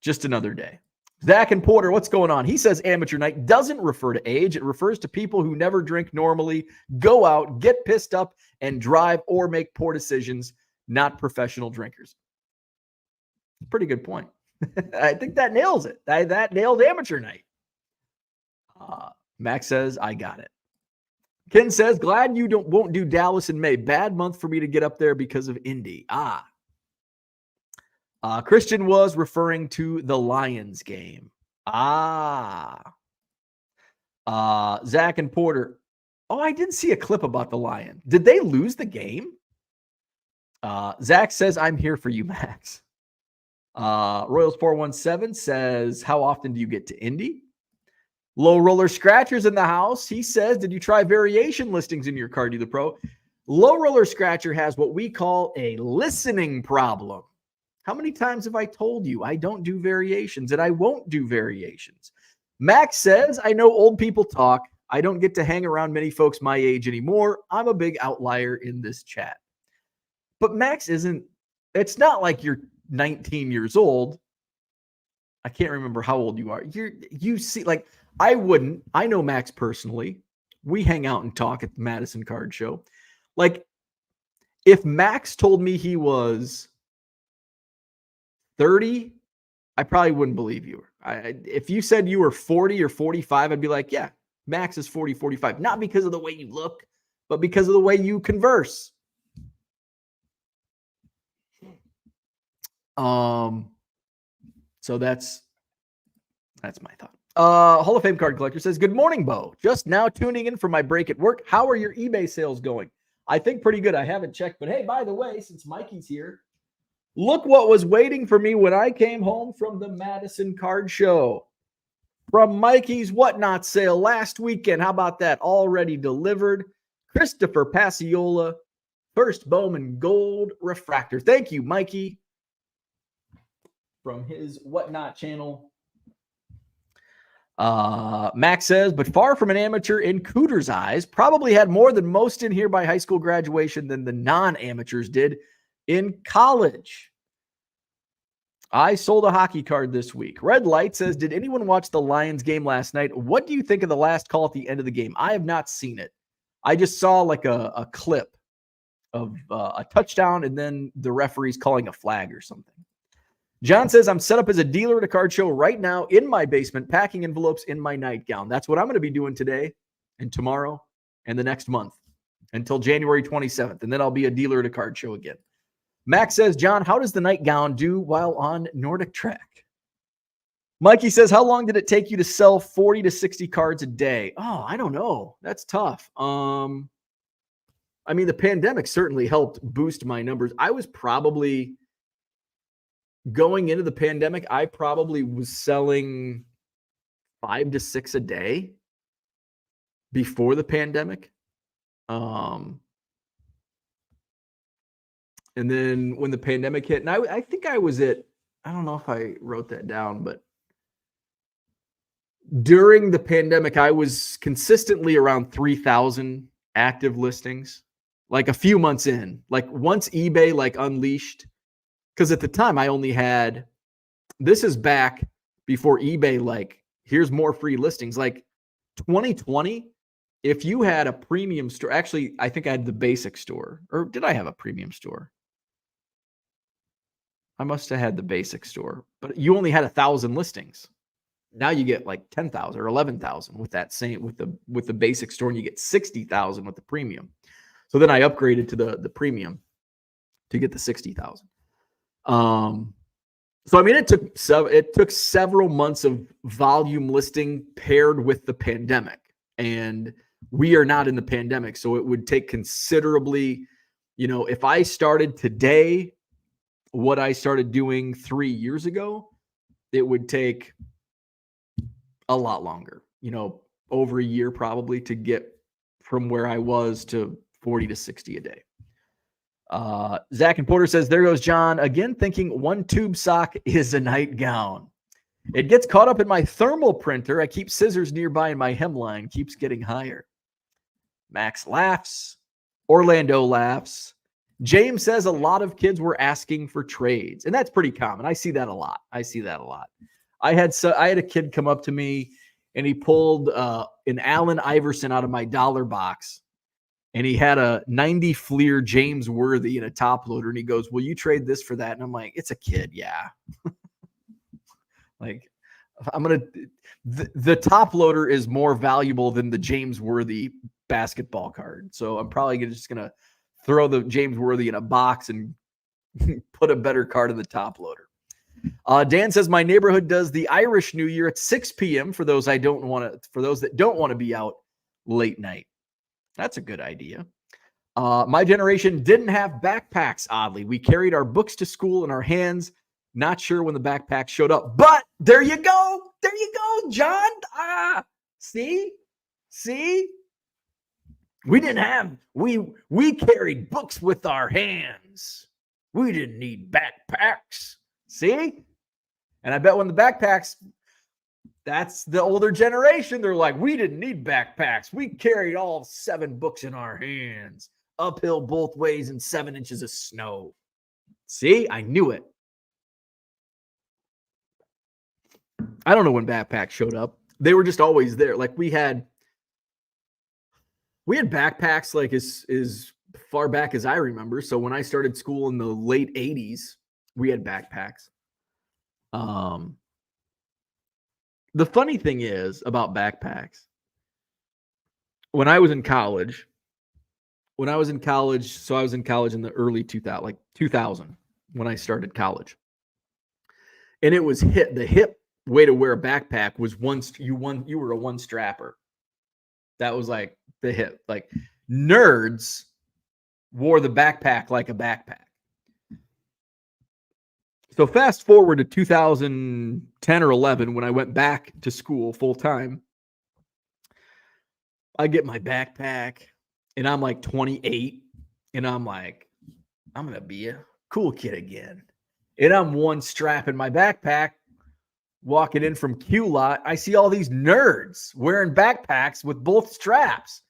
Just another day. Zach and Porter, what's going on? He says amateur night doesn't refer to age. It refers to people who never drink normally, go out, get pissed up, and drive or make poor decisions, not professional drinkers. Pretty good point. I think that nails it. That nailed amateur night. Max says, I got it. Ken says, glad you won't do Dallas in May. Bad month for me to get up there because of Indy. Christian was referring to the Lions game. Zach and Porter. Oh, I didn't see a clip about the Lion. Did they lose the game? Zach says, I'm here for you, Max. Royals 417 says, how often do you get to Indy? Low Roller Scratcher's in the house. He says, did you try variation listings in your Car Dealer Pro? Low Roller Scratcher has what we call a listening problem. How many times have I told you I don't do variations and I won't do variations? Max says, I know old people talk. I don't get to hang around many folks my age anymore. I'm a big outlier in this chat. But Max it's not like you're 19 years old. I can't remember how old you are. You see, like, I know Max personally. We hang out and talk at the Madison Card Show. Like, if Max told me he was 30, I probably wouldn't believe you. If you said you were 40 or 45, I'd be like, yeah, Max is 40, 45. Not because of the way you look, but because of the way you converse. So that's my thought. Hall of Fame card collector says, "Good morning, Bo. Just now tuning in for my break at work. How are your eBay sales going?" I think pretty good. I haven't checked, but hey, by the way, since Mikey's here, look what was waiting for me when I came home from the Madison Card Show. From Mikey's Whatnot sale last weekend. How about that? Already delivered. Christopher Passiola, First Bowman Gold Refractor. Thank you, Mikey, from his Whatnot channel. Max says, but far from an amateur in Cooters' eyes, probably had more than most in here by high school graduation than the non-amateurs did in college. I sold a hockey card this week. Red Light says, did anyone watch the Lions game last night? What do you think of the last call at the end of the game? I have not seen it. I just saw like a clip of a touchdown and then the referees calling a flag or something. John says, I'm set up as a dealer at a card show right now in my basement, packing envelopes in my nightgown. That's what I'm going to be doing today and tomorrow and the next month until January 27th. And then I'll be a dealer at a card show again. Max says, John, how does the nightgown do while on Nordic Track? Mikey says, how long did it take you to sell 40 to 60 cards a day? Oh, I don't know. That's tough. I mean, the pandemic certainly helped boost my numbers. I was probably going into the pandemic, I probably was selling 5 to 6 a day before the pandemic. And then when the pandemic hit, and I think I was at, I don't know if I wrote that down, but during the pandemic, I was consistently around 3,000 active listings, like a few months in, like once eBay like unleashed, because at the time I only had, this is back before eBay, like here's more free listings, like 2020, if you had a premium store, actually, I think I had the basic store, or did I have a premium store? I must have had the basic store, but you only had 1,000 listings. Now you get like 10,000 or 11,000 with that same, with the basic store, and you get 60,000 with the premium. So then I upgraded to the premium to get the 60,000. So I mean, it took several months of volume listing paired with the pandemic, and we are not in the pandemic. So it would take considerably, if I started today, what I started doing 3 years ago, it would take a lot longer, over a year probably to get from where I was to 40 to 60 a day. Zach and Porter says, there goes John again, thinking one tube sock is a nightgown. It gets caught up in my thermal printer. I keep scissors nearby and my hemline keeps getting higher. Max laughs. Orlando laughs. James says a lot of kids were asking for trades, and that's pretty common. I see that a lot. I had a kid come up to me and he pulled an Allen Iverson out of my dollar box. And he had a 90 Fleer James Worthy in a top loader. And he goes, will you trade this for that? And I'm like, it's a kid. Yeah. Like the top loader is more valuable than the James Worthy basketball card. So I'm probably just going to throw the James Worthy in a box and put a better card in the top loader. Dan says, my neighborhood does the Irish New Year at 6 p.m. for those that don't want to be out late night. That's a good idea. My generation didn't have backpacks, oddly. We carried our books to school in our hands. Not sure when the backpack showed up, but there you go. There you go, John. See? We carried books with our hands. We didn't need backpacks. See? And I bet when the backpacks, that's the older generation. They're like, we didn't need backpacks. We carried all 7 books in our hands, uphill both ways in 7 inches of snow. See, I knew it. I don't know when backpacks showed up. They were just always there. Like we had backpacks like as far back as I remember. So when I started school in the late 80s, we had backpacks. The funny thing is about backpacks, when I was in college, so I was in college in the early 2000, like 2000, when I started college. And it was the hip way to wear a backpack was you were a one strapper. That was like the hip. Like nerds wore the backpack like a backpack. So fast forward to 2010 or 11 when I went back to school full time. I get my backpack and I'm like 28 and I'm like, I'm going to be a cool kid again. And I'm one strap in my backpack walking in from Q Lot. I see all these nerds wearing backpacks with both straps.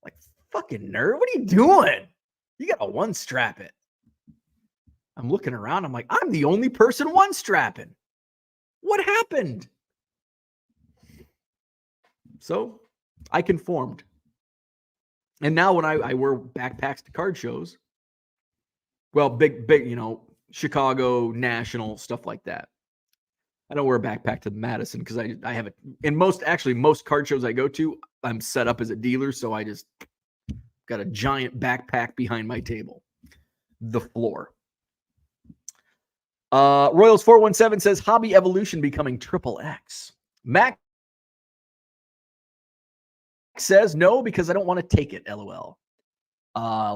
Like, fucking nerd, what are you doing? You got to one strap it. I'm looking around. I'm like, I'm the only person one strapping. What happened? So I conformed. And now when I wear backpacks to card shows, well, big, Chicago, national, stuff like that. I don't wear a backpack to the Madison because I have it. In most card shows I go to, I'm set up as a dealer. So I just got a giant backpack behind my table, the floor. Royals 417 says hobby evolution becoming XXX. Mac says no because I don't want to take it. LOL.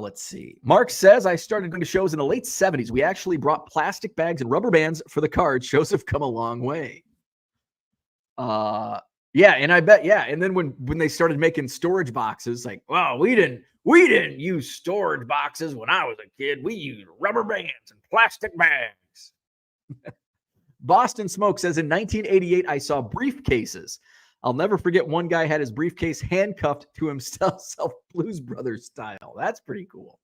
Let's see. Mark says I started going to shows in the late 70s. We actually brought plastic bags and rubber bands for the cards. Shows have come a long way. Yeah, and I bet and then when they started making storage boxes, like, well, we didn't use storage boxes when I was a kid. We used rubber bands and plastic bags. Boston Smoke says in 1988 I saw briefcases. I'll never forget one guy had his briefcase handcuffed to himself, Blues Brothers style. That's pretty cool.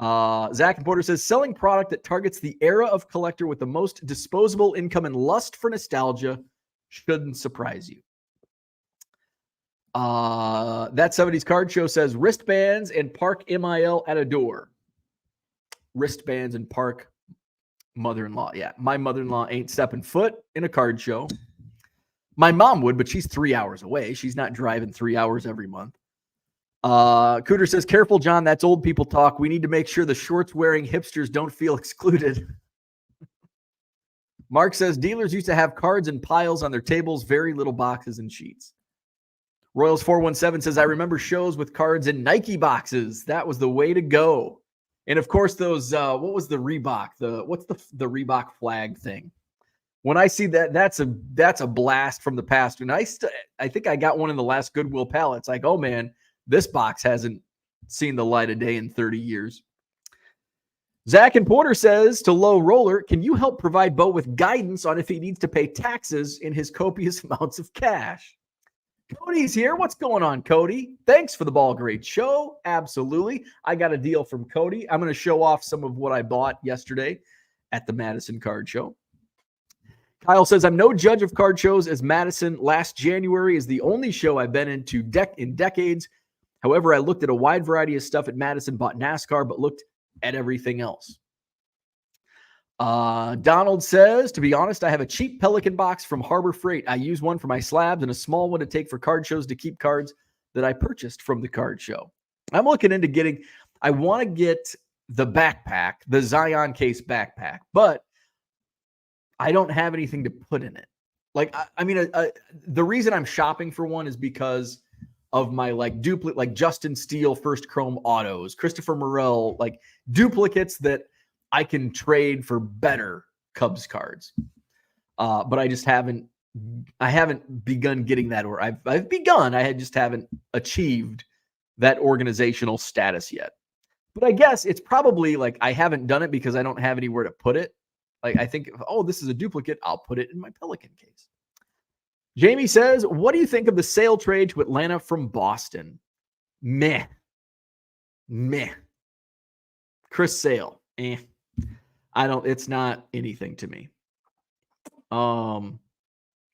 Zach and Porter says selling product that targets the era of collector with the most disposable income and lust for nostalgia shouldn't surprise you. That 70s Card Show says wristbands and park MIL at a door. Wristbands and park mother-in-law. Yeah, my mother-in-law ain't stepping foot in a card show. My mom would, but she's 3 hours away. She's not driving 3 hours every month. Cooter says, careful, John. That's old people talk. We need to make sure the shorts-wearing hipsters don't feel excluded. Mark says, dealers used to have cards in piles on their tables, very little boxes and sheets. Royals 417 says, I remember shows with cards in Nike boxes. That was the way to go. And, of course, those, what was the Reebok? What's the Reebok flag thing? When I see that, that's a blast from the past. And I think I got one in the last Goodwill pallet. It's like, oh man, this box hasn't seen the light of day in 30 years. Zach and Porter says to Low Roller, can you help provide Bo with guidance on if he needs to pay taxes in his copious amounts of cash? Cody's here. What's going on, Cody? Thanks for the ball grade show. Absolutely. I got a deal from Cody. I'm going to show off some of what I bought yesterday at the Madison Card Show. Kyle says, I'm no judge of card shows as Madison last January is the only show I've been into in decades. However, I looked at a wide variety of stuff at Madison, bought NASCAR, but looked at everything else. Donald says, to be honest, I have a cheap Pelican box from Harbor Freight. I use one for my slabs and a small one to take for card shows to keep cards that I purchased from the card show. I'm looking into I want to get the backpack, the Zion case backpack, but I don't have anything to put in it. Like, the reason I'm shopping for one is because of my duplicate, like Justin Steele First Chrome autos, Christopher Morel, like duplicates that I can trade for better Cubs cards. But I just haven't begun getting that, or I've begun. I just haven't achieved that organizational status yet. But I guess it's probably like I haven't done it because I don't have anywhere to put it. Like I think, oh, this is a duplicate. I'll put it in my Pelican case. Jamie says, what do you think of the Sale trade to Atlanta from Boston? Meh. Chris Sale. It's not anything to me.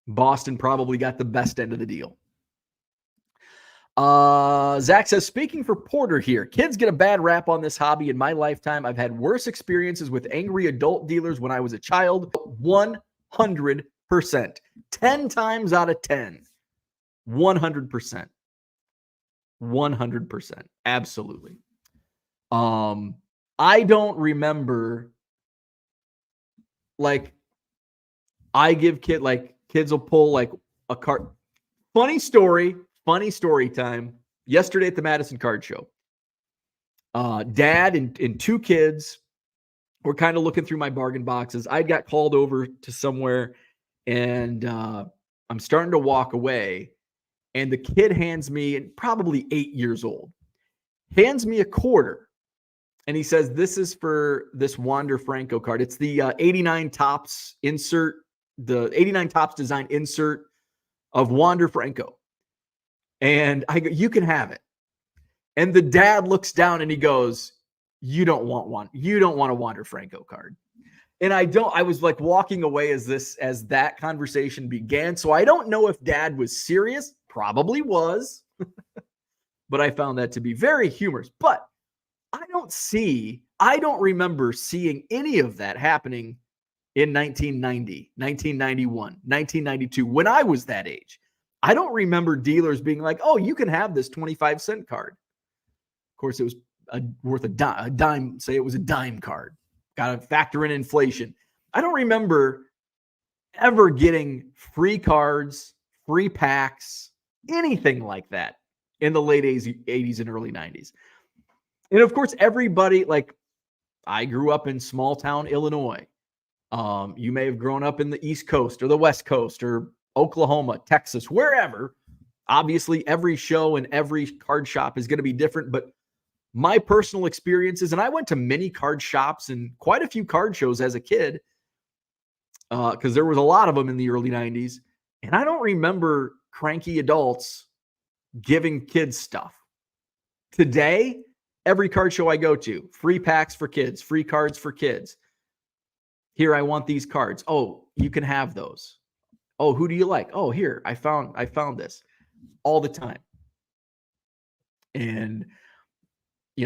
Boston probably got the best end of the deal. Zach says, speaking for Porter here, kids get a bad rap on this hobby. In my lifetime, I've had worse experiences with angry adult dealers when I was a child. 100%. 10 times out of 10. 100%. 100%. Absolutely. I don't remember I give kids will pull like a card. Funny story time. Yesterday at the Madison Card Show, dad and two kids were kind of looking through my bargain boxes. I got called over to somewhere, and I'm starting to walk away, and the kid hands me, probably 8 years old, hands me a quarter. And he says, this is for this Wander Franco card. It's the 89 Topps insert, the 89 Topps design insert of Wander Franco. And I go, you can have it. And the dad looks down and he goes, you don't want one. You don't want a Wander Franco card. And I was like walking away as that conversation began. So I don't know if dad was serious. Probably was. But I found that to be very humorous. But I don't remember seeing any of that happening in 1990, 1991, 1992, when I was that age. I don't remember dealers being like, oh, you can have this 25-cent card. Of course, it was worth a dime. Say it was a dime card. Got to factor in inflation. I don't remember ever getting free cards, free packs, anything like that in the late 80s and early 90s. And of course, everybody, like, I grew up in small town Illinois. You may have grown up in the East Coast or the West Coast or Oklahoma, Texas, wherever. Obviously, every show and every card shop is going to be different. But my personal experiences, and I went to many card shops and quite a few card shows as a kid, because there was a lot of them in the early 90s. And I don't remember cranky adults giving kids stuff. Today, every card show I go to, free packs for kids, free cards for kids. Here, I want these cards. Oh, you can have those. Oh, who do you like? Oh, here, I found this all the time. And,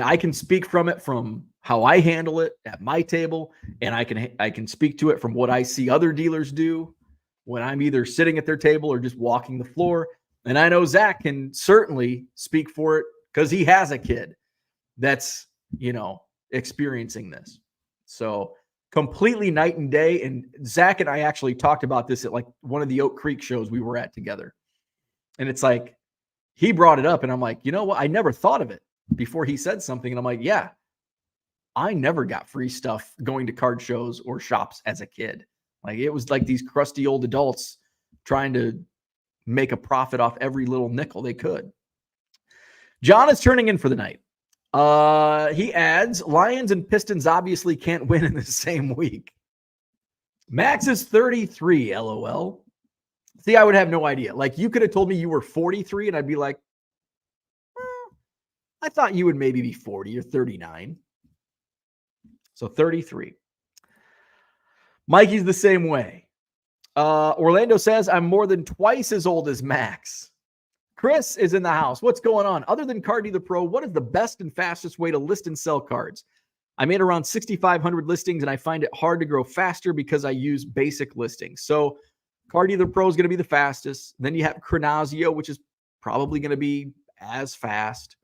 I can speak from how I handle it at my table, and I can speak to it from what I see other dealers do when I'm either sitting at their table or just walking the floor. And I know Zach can certainly speak for it because he has a kid that's, experiencing this. So completely night and day. And Zach and I actually talked about this at like one of the Oak Creek shows we were at together. And it's like, he brought it up and I'm like, you know what? I never thought of it before he said something. And I'm like, yeah, I never got free stuff going to card shows or shops as a kid. Like, it was like these crusty old adults trying to make a profit off every little nickel they could. John is turning in for the night. He adds, Lions and Pistons obviously can't win in the same week. Max is 33, LOL. See, I would have no idea. Like, you could have told me you were 43, and I'd be like, I thought you would maybe be 40 or 39. So 33. Mikey's the same way. Orlando says, I'm more than twice as old as Max. Chris is in the house. What's going on? Other than Card Dealer Pro, what is the best and fastest way to list and sell cards? I made around 6,500 listings, and I find it hard to grow faster because I use basic listings. So Card Dealer Pro is going to be the fastest. Then you have Chronazio, which is probably going to be as fast.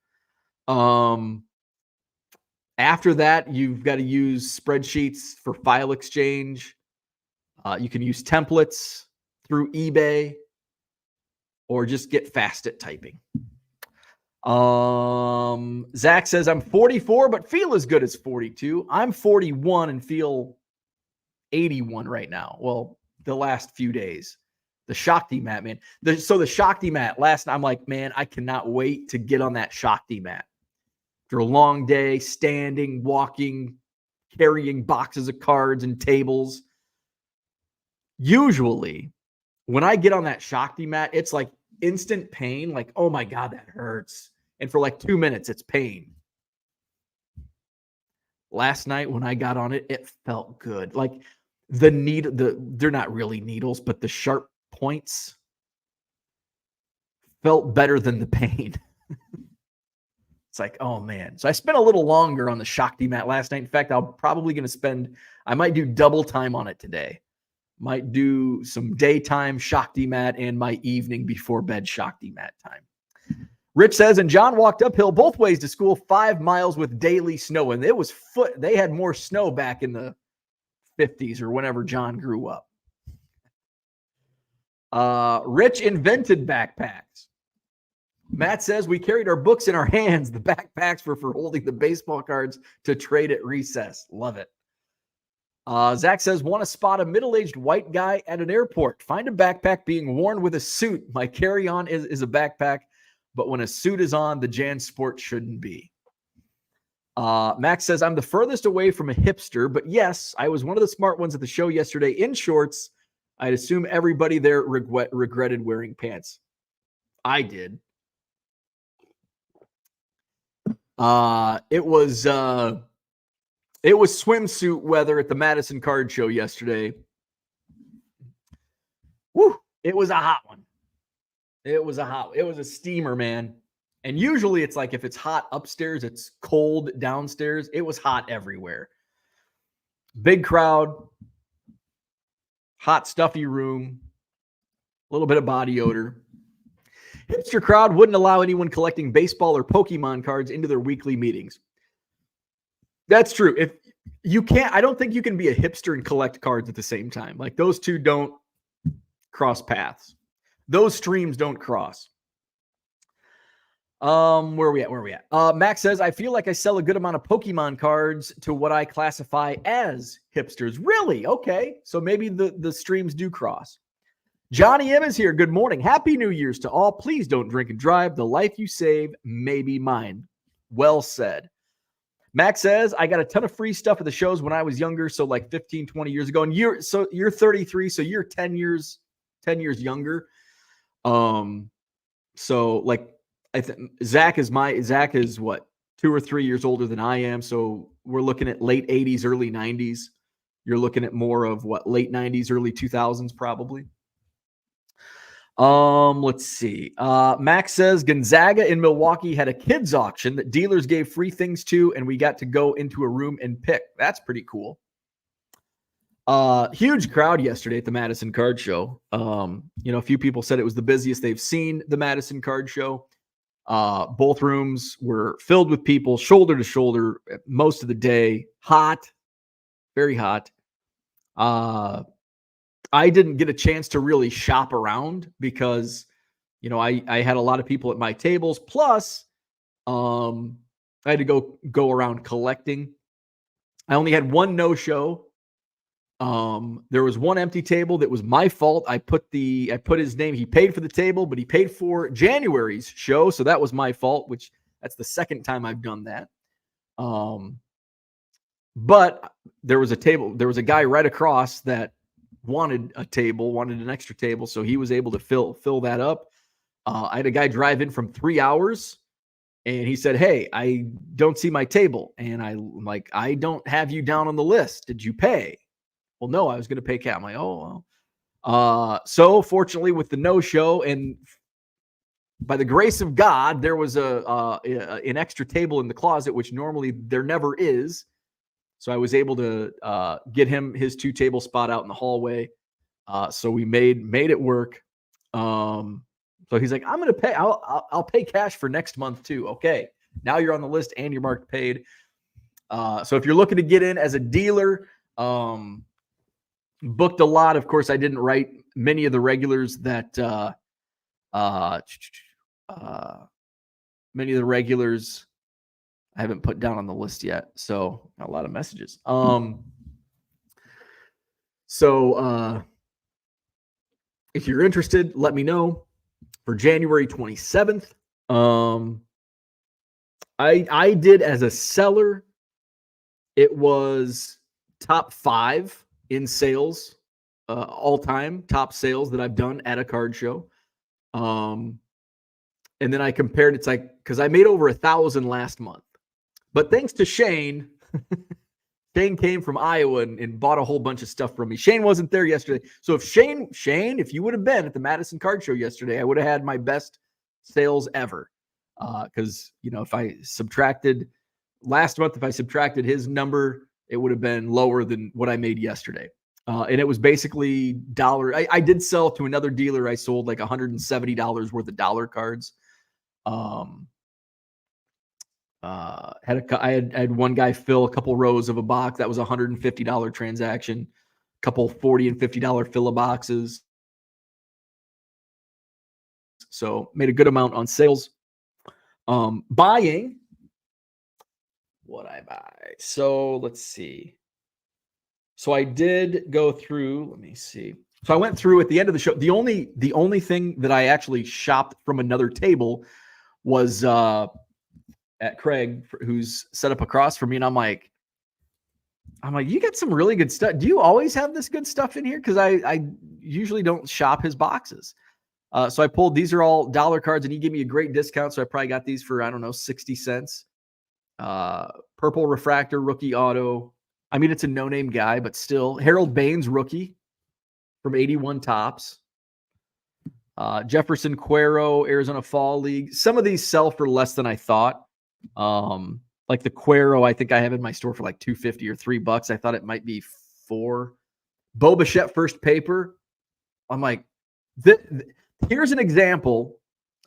After that, you've got to use spreadsheets for file exchange. You can use templates through eBay, or just get fast at typing. Zach says, I'm 44, but feel as good as 42. I'm 41 and feel 81 right now. Well, the last few days. The Shakti mat, man. So the Shakti mat, last night, I'm like, man, I cannot wait to get on that Shakti mat. After a long day, standing, walking, carrying boxes of cards and tables. Usually, when I get on that Shakti mat, it's like instant pain. Like, oh my God, that hurts. And for like 2 minutes, it's pain. Last night when I got on it, it felt good. Like they're not really needles, but the sharp points felt better than the pain. It's like, oh man. So I spent a little longer on the Shakti mat last night. In fact, I'm probably going to I might do double time on it today. Might do some daytime Shakti mat and my evening before bed Shakti mat time. Rich says, and John walked uphill both ways to school 5 miles with daily snow. And it was they had more snow back in the 50s or whenever John grew up. Rich invented backpacks. Matt says we carried our books in our hands. The backpacks were for holding the baseball cards to trade at recess. Love it. Zach says, want to spot a middle-aged white guy at an airport. Find a backpack being worn with a suit. My carry-on is a backpack, but when a suit is on, the Jan Sport shouldn't be. Max says, I'm the furthest away from a hipster, but yes, I was one of the smart ones at the show yesterday in shorts. I'd assume everybody there regretted wearing pants. I did. It was swimsuit weather at the Madison Card Show yesterday. Woo! It was a hot one. It was a steamer, man. And usually it's like if it's hot upstairs, it's cold downstairs. It was hot everywhere. Big crowd, hot, stuffy room, a little bit of body odor. Hipster crowd wouldn't allow anyone collecting baseball or Pokemon cards into their weekly meetings. That's true. If you can't, I don't think you can be a hipster and collect cards at the same time. Like those two don't cross paths. Those streams don't cross. Where are we at? Max says, I feel like I sell a good amount of Pokemon cards to what I classify as hipsters. Really? Okay. So maybe the streams do cross. Johnny M is here. Good morning. Happy New Year's to all. Please don't drink and drive. The life you save may be mine. Well said. Max says, I got a ton of free stuff at the shows when I was younger. So like 15, 20 years ago. And you're 33. So you're 10 years younger. So like, I think Zach is what, 2 or 3 years older than I am. So we're looking at late 80s, early 90s. You're looking at more of what, late 90s, early 2000s, probably. Let's see. Max says Gonzaga in Milwaukee had a kids auction that dealers gave free things to, and we got to go into a room and pick. That's pretty cool. Huge crowd yesterday at the Madison Card Show. A few people said it was the busiest they've seen the Madison Card Show. Both rooms were filled with people, shoulder to shoulder, most of the day. Hot, very hot. I didn't get a chance to really shop around because, I had a lot of people at my tables. Plus, I had to go around collecting. I only had one no-show. There was one empty table that was my fault. I put his name. He paid for the table, but he paid for January's show, so that was my fault. Which that's the second time I've done that. But there was a table. There was a guy right across that wanted an extra table, so he was able to fill that up. I had a guy drive in from 3 hours, and he said, "Hey, I don't see my table," and I'm like, "I don't have you down on the list. Did you pay?" Well, no, I was going to pay cash. I'm like, oh, well. So fortunately with the no-show and by the grace of God, there was an extra table in the closet, which normally there never is. So I was able to get him his 2-table spot out in the hallway. So we made it work. So he's like, I'm going to pay. I'll pay cash for next month too. Okay. Now you're on the list and you're marked paid. So if you're looking to get in as a dealer, booked a lot. Of course, I didn't write many of the regulars that many of the regulars I haven't put down on the list yet. So a lot of messages. So if you're interested, let me know for January 27th. I did as a seller. It was top 5 in sales, all-time top sales that I've done at a card show. And then I compared, it's like, because I made over 1,000 last month. But thanks to Shane, Shane came from Iowa and bought a whole bunch of stuff from me. Shane wasn't there yesterday. So if Shane, if you would have been at the Madison Card Show yesterday, I would have had my best sales ever. Because, if I subtracted last month, if I subtracted his number, it would have been lower than what I made yesterday. And it was basically dollar. I did sell to another dealer. I sold like $170 worth of dollar cards. I had one guy fill a couple rows of a box. That was a $150 transaction. A couple $40 and $50 fill of boxes. So made a good amount on sales. Buying, what I buy. So let's see. So I did go through, let me see. So I went through at the end of the show. The only thing that I actually shopped from another table was at Craig, who's set up across from me. And I'm like, you got some really good stuff. Do you always have this good stuff in here? Because I usually don't shop his boxes. So I pulled, these are all dollar cards, and he gave me a great discount. So I probably got these for, I don't know, 60 cents. Purple refractor rookie auto. I mean, it's a no-name guy, but still. Harold Baines rookie from 81 Tops. Jefferson Cuero, Arizona Fall League. Some of these sell for less than I thought. Like the Cuero, I think I have in my store for like $2.50 or $3. I thought it might be $4. Bo Bichette first paper. I'm like, here's an example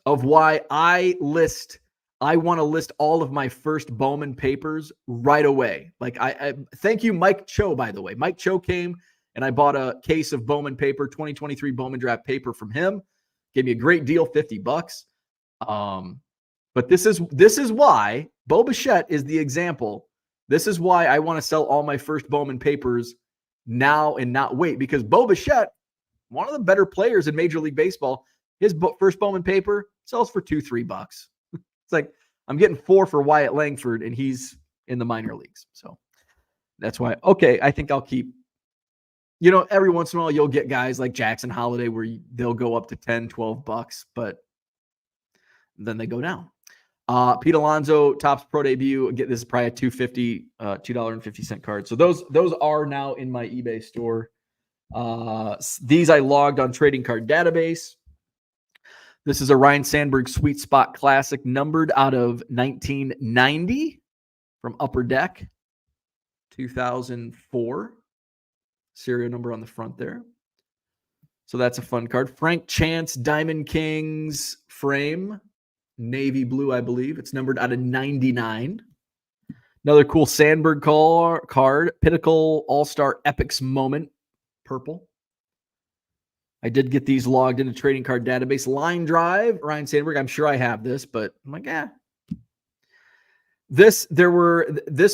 of why I want to list all of my first Bowman papers right away. Like I thank you, Mike Cho, by the way. Mike Cho came and I bought a case of Bowman paper, 2023 Bowman draft paper from him. Gave me a great deal, $50. But this is why Bo Bichette is the example. This is why I want to sell all my first Bowman papers now and not wait, because Bo Bichette, one of the better players in Major League Baseball, his first Bowman paper sells for $2-3. It's like I'm getting 4 for Wyatt Langford, and he's in the minor leagues. So that's why, okay, I think I'll keep, every once in a while you'll get guys like Jackson Holiday where they'll go up to $10-12, but then they go down. Pete Alonso, Topps Pro Debut. This is probably a $2.50 card. So those are now in my eBay store. These I logged on Trading Card Database. This is a Ryan Sandberg Sweet Spot Classic, numbered out of 1990 from Upper Deck, 2004. Serial number on the front there. So that's a fun card. Frank Chance Diamond Kings frame, navy blue, I believe. It's numbered out of 99. Another cool Sandberg card, Pinnacle All-Star Epics Moment, purple. I did get these logged into Trading Card Database. Line Drive, Ryan Sandberg. I'm sure I have this, but I'm like, This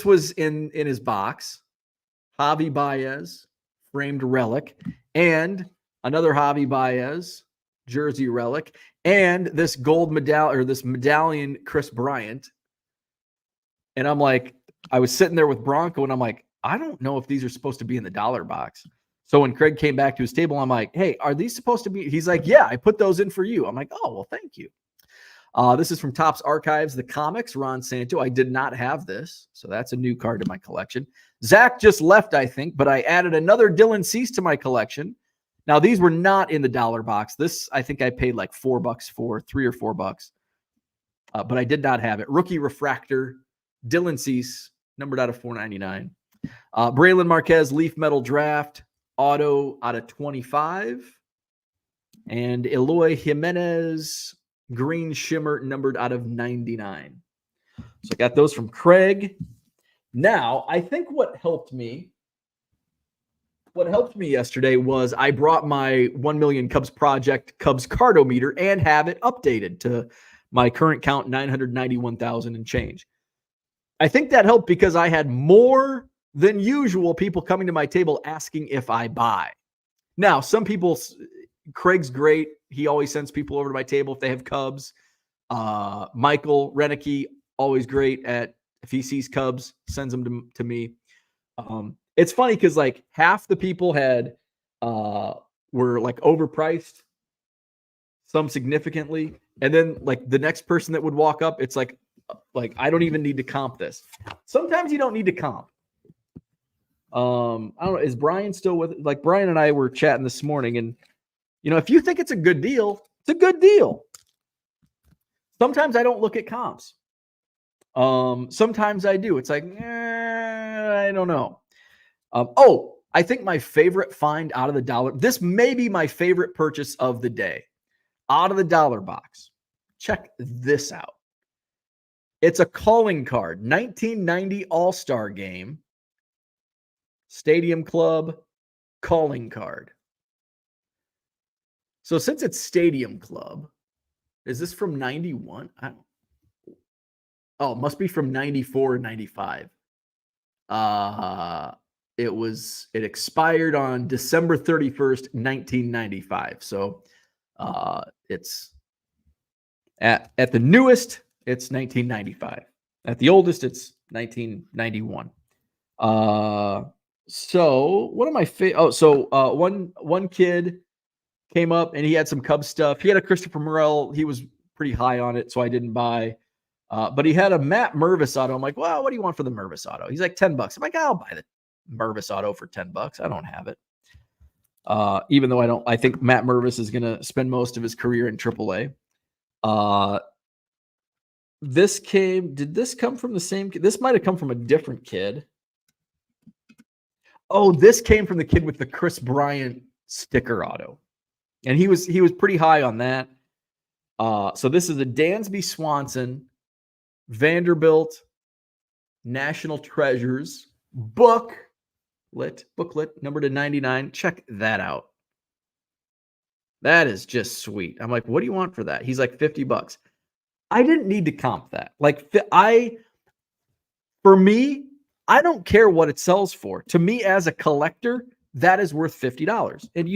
was in his box. Javi Baez, framed relic, and another Javi Baez jersey relic, and this gold medallion, or this medallion, Chris Bryant. And I'm like, I was sitting there with Bronco, and I'm like, I don't know if these are supposed to be in the dollar box. So when Craig came back to his table, I'm like, hey, are these supposed to be? He's like, yeah, I put those in for you. I'm like, oh, well, thank you. This is from Topps Archives, the comics, Ron Santo. I did not have this, so that's a new card to my collection. Zach just left, I think, but I added another Dylan Cease to my collection. Now, these were not in the dollar box. This, I think I paid like $4 for, $3 or $4. But I did not have it. Rookie Refractor, Dylan Cease, numbered out of 499. Braylon Marquez, Leaf Metal Draft, auto out of 25. And Eloy Jimenez, Green Shimmer, numbered out of 99. So I got those from Craig. Now, I think what helped me yesterday was I brought my 1 Million Cubs Project Cubs Cardometer and have it updated to my current count, 991,000 and change. I think that helped because I had more than usual people coming to my table asking if I buy. Now, some people, Craig's great. He always sends people over to my table if they have Cubs. Michael Renicky, always great at, if he sees Cubs, sends them to me. It's funny because like half the people were like overpriced, some significantly. And then like the next person that would walk up, it's like I don't even need to comp this. Sometimes you don't need to comp. I don't know. Is Brian still with? Like Brian and I were chatting this morning, and if you think it's a good deal, it's a good deal. Sometimes I don't look at comps. Sometimes I do. It's like, I don't know. I think my favorite find out of the dollar. This may be my favorite purchase of the day, out of the dollar box. Check this out. It's a calling card, 1990 All-Star Game, Stadium Club calling card. So since it's Stadium Club, Is this from 91? Oh, it must be from 94 or 95. It expired on December 31st, 1995. So it's at the newest, it's 1995. At the oldest, it's 1991. So one of my one kid came up and he had some Cubs stuff. He had a Christopher Morel. He was pretty high on it, so I didn't buy. But he had a Matt Mervis auto. I'm like, well, what do you want for the Mervis auto? He's like, $10. I'm like, I'll buy the Mervis auto for $10. I don't have it. Even though I think Matt Mervis is going to spend most of his career in AAA. Did this come from the same kid? This might have come from a different kid. Oh, this came from the kid with the Chris Bryant sticker auto. And he was pretty high on that. So this is a Dansby Swanson Vanderbilt National Treasures booklet number to 99. Check that out. That is just sweet. I'm like, what do you want for that? He's like $50. I didn't need to comp that. For me, I don't care what it sells for. To me, as a collector, that is worth $50. And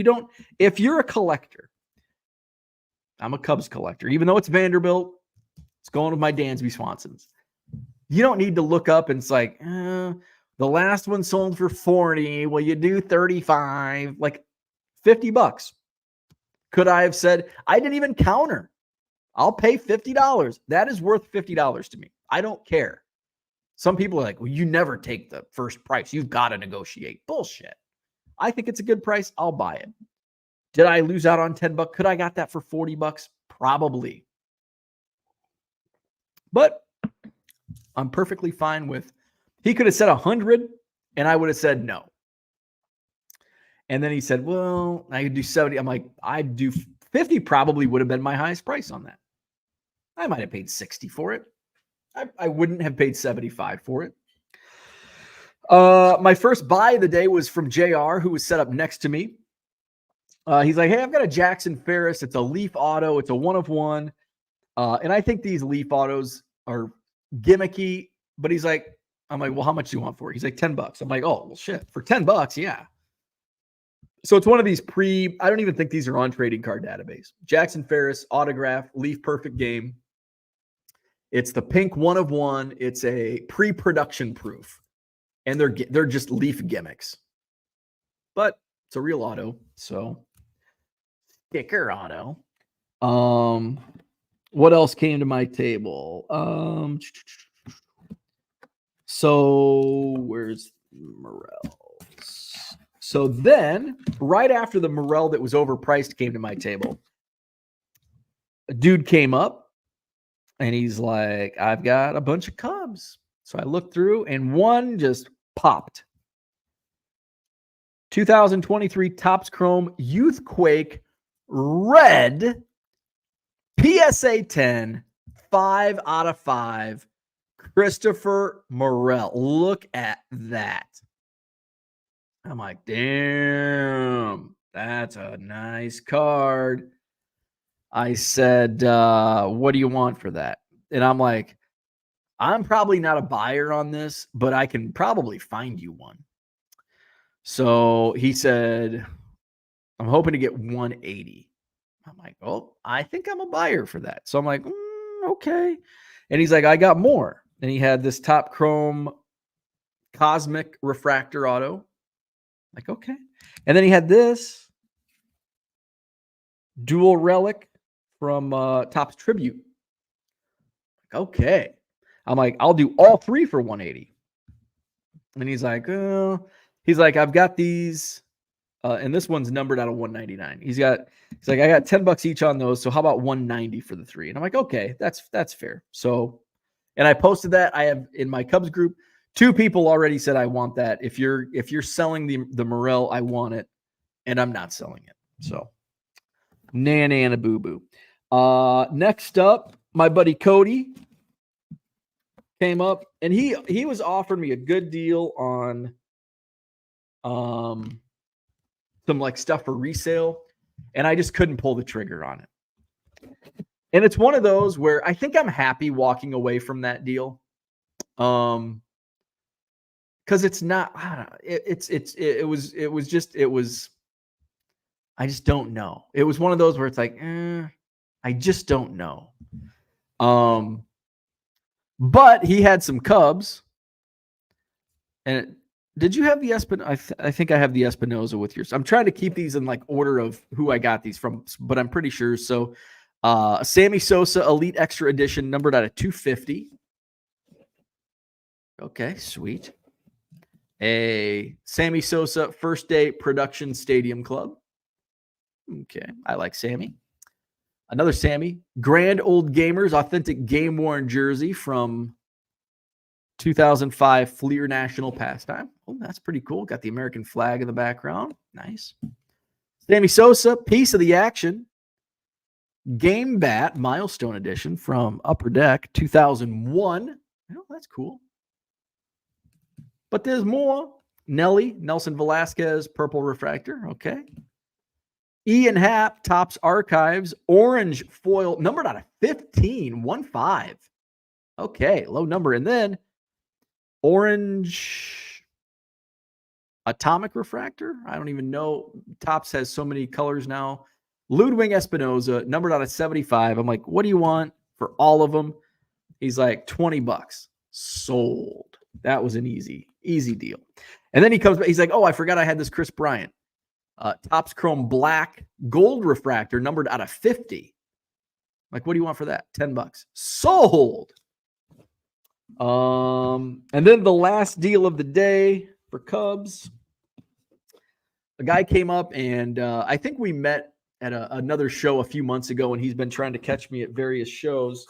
if you're a collector, I'm a Cubs collector, even though it's Vanderbilt, it's going with my Dansby Swansons. You don't need to look up and it's like, the last one sold for 40. Well, you do 35, like $50. Could I have said, I didn't even counter. I'll pay $50. That is worth $50 to me. I don't care. Some people are like, well, you never take the first price. You've got to negotiate. Bullshit. I think it's a good price. I'll buy it. Did I lose out on $10? Could I got that for $40? Probably. But I'm perfectly fine with, he could have said 100 and I would have said no. And then he said, well, I could do 70. I'm like, I'd do 50 probably would have been my highest price on that. I might have paid 60 for it. I wouldn't have paid 75 for it. My first buy of the day was from JR, who was set up next to me. He's like, hey, I've got a Jackson Ferris. It's a Leaf auto. It's a 1-of-1. And I think these Leaf autos are gimmicky, but I'm like, well, how much do you want for it? He's like, $10. I'm like, oh, well, shit. For $10, yeah. So it's one of these I don't even think these are on Trading Card Database. Jackson Ferris, autograph, Leaf perfect game. It's the pink 1-of-1. It's a pre-production proof. And they're just Leaf gimmicks. But it's a real auto, so sticker auto. What else came to my table? So where's Morel? So then, right after the Morel that was overpriced came to my table, a dude came up and he's like, I've got a bunch of Cubs. So I looked through and one just popped. 2023 Topps Chrome Youthquake Red PSA 10, 5 out of 5. Christopher Morel. Look at that. I'm like, damn, that's a nice card. I said, what do you want for that? And I'm like, I'm probably not a buyer on this, but I can probably find you one. So he said, I'm hoping to get 180. I'm like, oh, I think I'm a buyer for that. So I'm like, okay. And he's like, I got more. And he had this Top Chrome Cosmic Refractor auto. Like, okay. And then he had this dual relic from Topps Tribute. Like, okay. I'm like, I'll do all three for 180. And he's like, I've got these. And this one's numbered out of 199. He's like, I got $10 each on those. So how about 190 for the three? And I'm like, okay, that's fair. So, and I posted that. I have in my Cubs group, 2 people already said I want that. If you're selling the Morel, I want it, and I'm not selling it. So, nana and a boo boo. Next up, my buddy Cody came up, and he was offering me a good deal on some like stuff for resale, and I just couldn't pull the trigger on it. And it's one of those where I think I'm happy walking away from that deal. Because it's not, I don't know, I just don't know. It was one of those where it's like, I just don't know. But he had some Cubs. And did you have the Espinosa? I think I have the Espinosa with yours. I'm trying to keep these in like order of who I got these from, but I'm pretty sure. So Sammy Sosa Elite Extra Edition, numbered out of 250. Okay, sweet. A Sammy Sosa First Day Production Stadium Club. Okay, I like Sammy. Another Sammy. Grand Old Gamers Authentic Game Worn Jersey from 2005 Fleer National Pastime. Oh, that's pretty cool. Got the American flag in the background. Nice. Sammy Sosa, Piece of the Action. Game Bat Milestone Edition from Upper Deck 2001. Oh, that's cool. But there's more. Nelson Velasquez, Purple Refractor. Okay. Ian Happ, Topps Archives, Orange Foil, numbered out of 15, 1-5. Okay, low number. And then Orange Atomic Refractor. I don't even know. Topps has so many colors now. Ludwig Espinosa, numbered out of 75. I'm like, what do you want for all of them? He's like, $20. Sold. That was an easy deal. And then he comes back. He's like, oh, I forgot I had this Chris Bryant. Topps Chrome Black Gold Refractor, numbered out of 50. Like, what do you want for that? $10. Sold. And then the last deal of the day for Cubs. A guy came up, and I think we met at another show a few months ago, and he's been trying to catch me at various shows.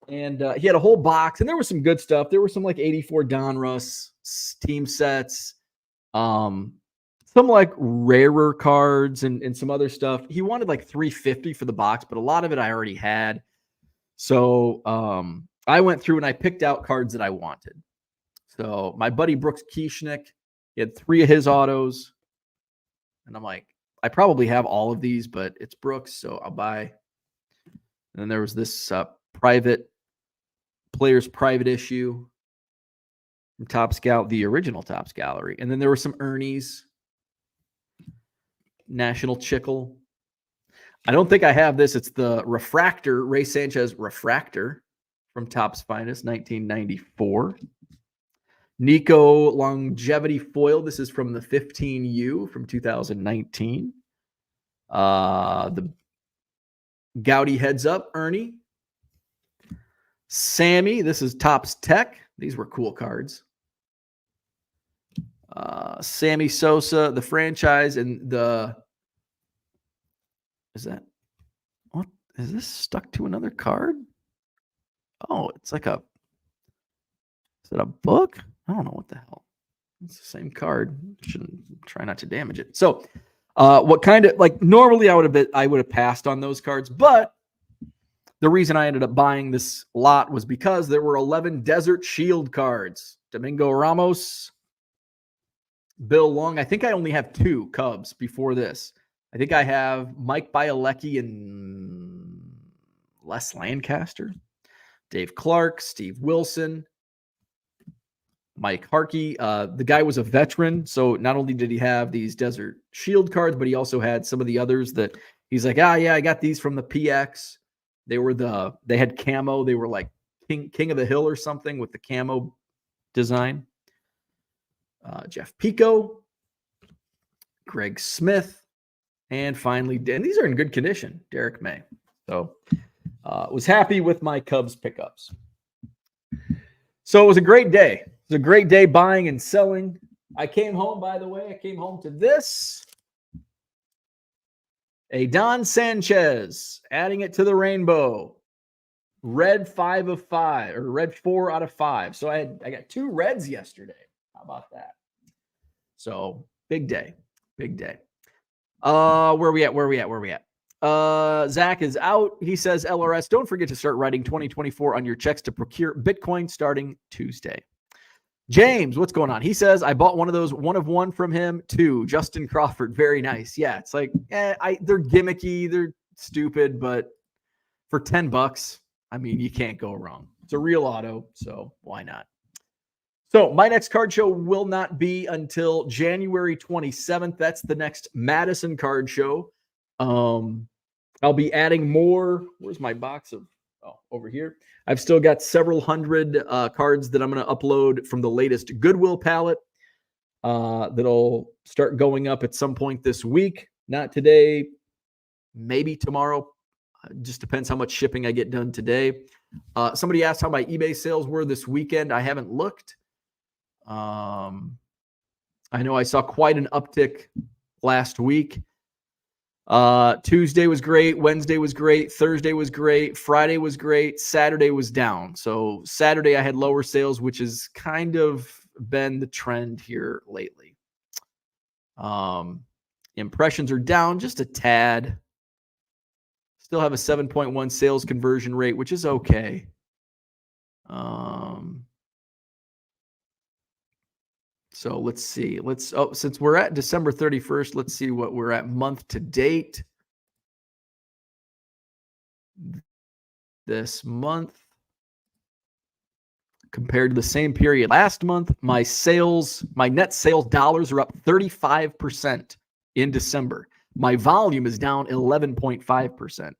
And he had a whole box, and there was some good stuff. There were some like 84 Donruss team sets, some like rarer cards and some other stuff. He wanted like $350 for the box, but a lot of it I already had. So I went through and I picked out cards that I wanted. So my buddy Brooks Kieschnick, he had 3 of his autos. And I'm like, I probably have all of these, but it's Brooks, so I'll buy. And then there was this player's private issue from Topps the original Topps Gallery. And then there were some Ernie's National Chickle. I don't think I have this. It's the Refractor, Ray Sanchez Refractor from Topps Finest, 1994. Nico Longevity Foil. This is from the 15U from 2019. The Gowdy Heads Up, Ernie. Sammy. This is Topps Tech. These were cool cards. Sammy Sosa, the franchise, and the... Is that... What? Is this stuck to another card? Oh, it's like a... Is it a book? I don't know what the hell. It's the same card. Shouldn't try not to damage it. So, what kind of like normally I would have passed on those cards, but the reason I ended up buying this lot was because there were 11 Desert Shield cards. Domingo Ramos, Bill Long. I think I only have 2 Cubs before this. I think I have Mike Bielecki and Les Lancaster, Dave Clark, Steve Wilson, Mike Harkey. The guy was a veteran, so not only did he have these Desert Shield cards, but he also had some of the others that he's like, yeah, I got these from the PX. They had camo. They were like King of the Hill or something with the camo design. Jeff Pico, Greg Smith, and finally, and these are in good condition, Derek May. So was happy with my Cubs pickups. So it was a great day. It was a great day buying and selling. I came home, by the way, to this. A Don Sanchez, adding it to the rainbow. Red 5 of 5, or red 4 out of 5. So I got 2 reds yesterday. How about that? So big day. Where we at? Zach is out. He says, LRS, don't forget to start writing 2024 on your checks to procure Bitcoin starting Tuesday. James, what's going on? He says, I bought one of those 1 of 1 from him too. Justin Crawford. Very nice. Yeah. It's like, they're gimmicky. They're stupid, but for $10. I mean, you can't go wrong. It's a real auto, so why not? So my next card show will not be until January 27th. That's the next Madison Card Show. I'll be adding more. Where's my box of, over here. I've still got several hundred cards that I'm going to upload from the latest Goodwill palette that'll start going up at some point this week. Not today, maybe tomorrow. Just depends how much shipping I get done today. Somebody asked how my eBay sales were this weekend. I haven't looked. I know I saw quite an uptick last week. Tuesday was great. Wednesday was great. Thursday was great. Friday was great. Saturday was down. So Saturday I had lower sales, which has kind of been the trend here lately. Impressions are down just a tad. Still have a 7.1 sales conversion rate, which is okay. So let's see. Since we're at December 31st, let's see what we're at month to date. This month, compared to the same period last month, my net sales dollars are up 35% in December. My volume is down 11.5%.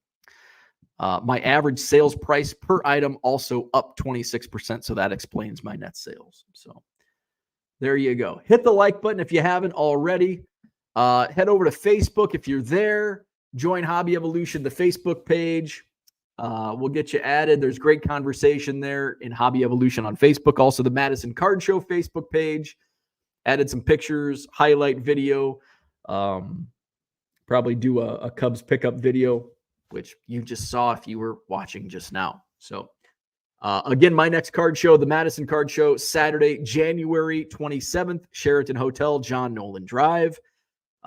My average sales price per item also up 26%. So that explains my net sales. So there you go. Hit the like button if you haven't already. Head over to Facebook if you're there. Join Hobby Evolution, the Facebook page. We'll get you added. There's great conversation there in Hobby Evolution on Facebook. Also, the Madison Card Show Facebook page. Added some pictures, highlight video. Probably do a Cubs pickup video, which you just saw if you were watching just now. So, again, my next card show, the Madison Card Show, Saturday, January 27th, Sheraton Hotel, John Nolan Drive.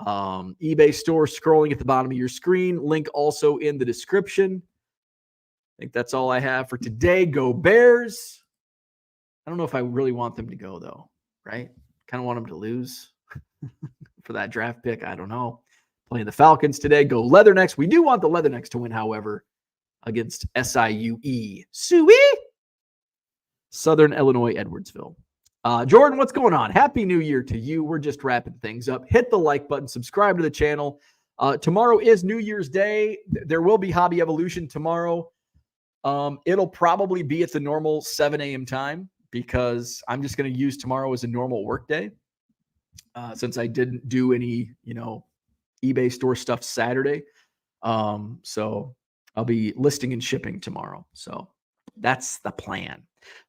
eBay store scrolling at the bottom of your screen. Link also in the description. I think that's all I have for today. Go Bears. I don't know if I really want them to go, though, right? Kind of want them to lose for that draft pick. I don't know. Playing the Falcons today. Go Leathernecks. We do want the Leathernecks to win, however, against SIUE. Southern Illinois, Edwardsville. Jordan, what's going on? Happy New Year to you. We're just wrapping things up. Hit the like button. Subscribe to the channel. Tomorrow is New Year's Day. There will be Hobby Evolution tomorrow. It'll probably be at the normal 7 a.m. time because I'm just going to use tomorrow as a normal work day since I didn't do any, eBay store stuff Saturday. So I'll be listing and shipping tomorrow. So that's the plan.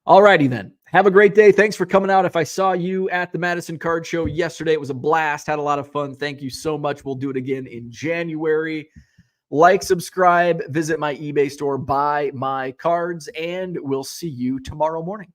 All righty then. Have a great day. Thanks for coming out. If I saw you at the Madison Card Show yesterday, it was a blast. Had a lot of fun. Thank you so much. We'll do it again in January. Like, subscribe, visit my eBay store, buy my cards, and we'll see you tomorrow morning.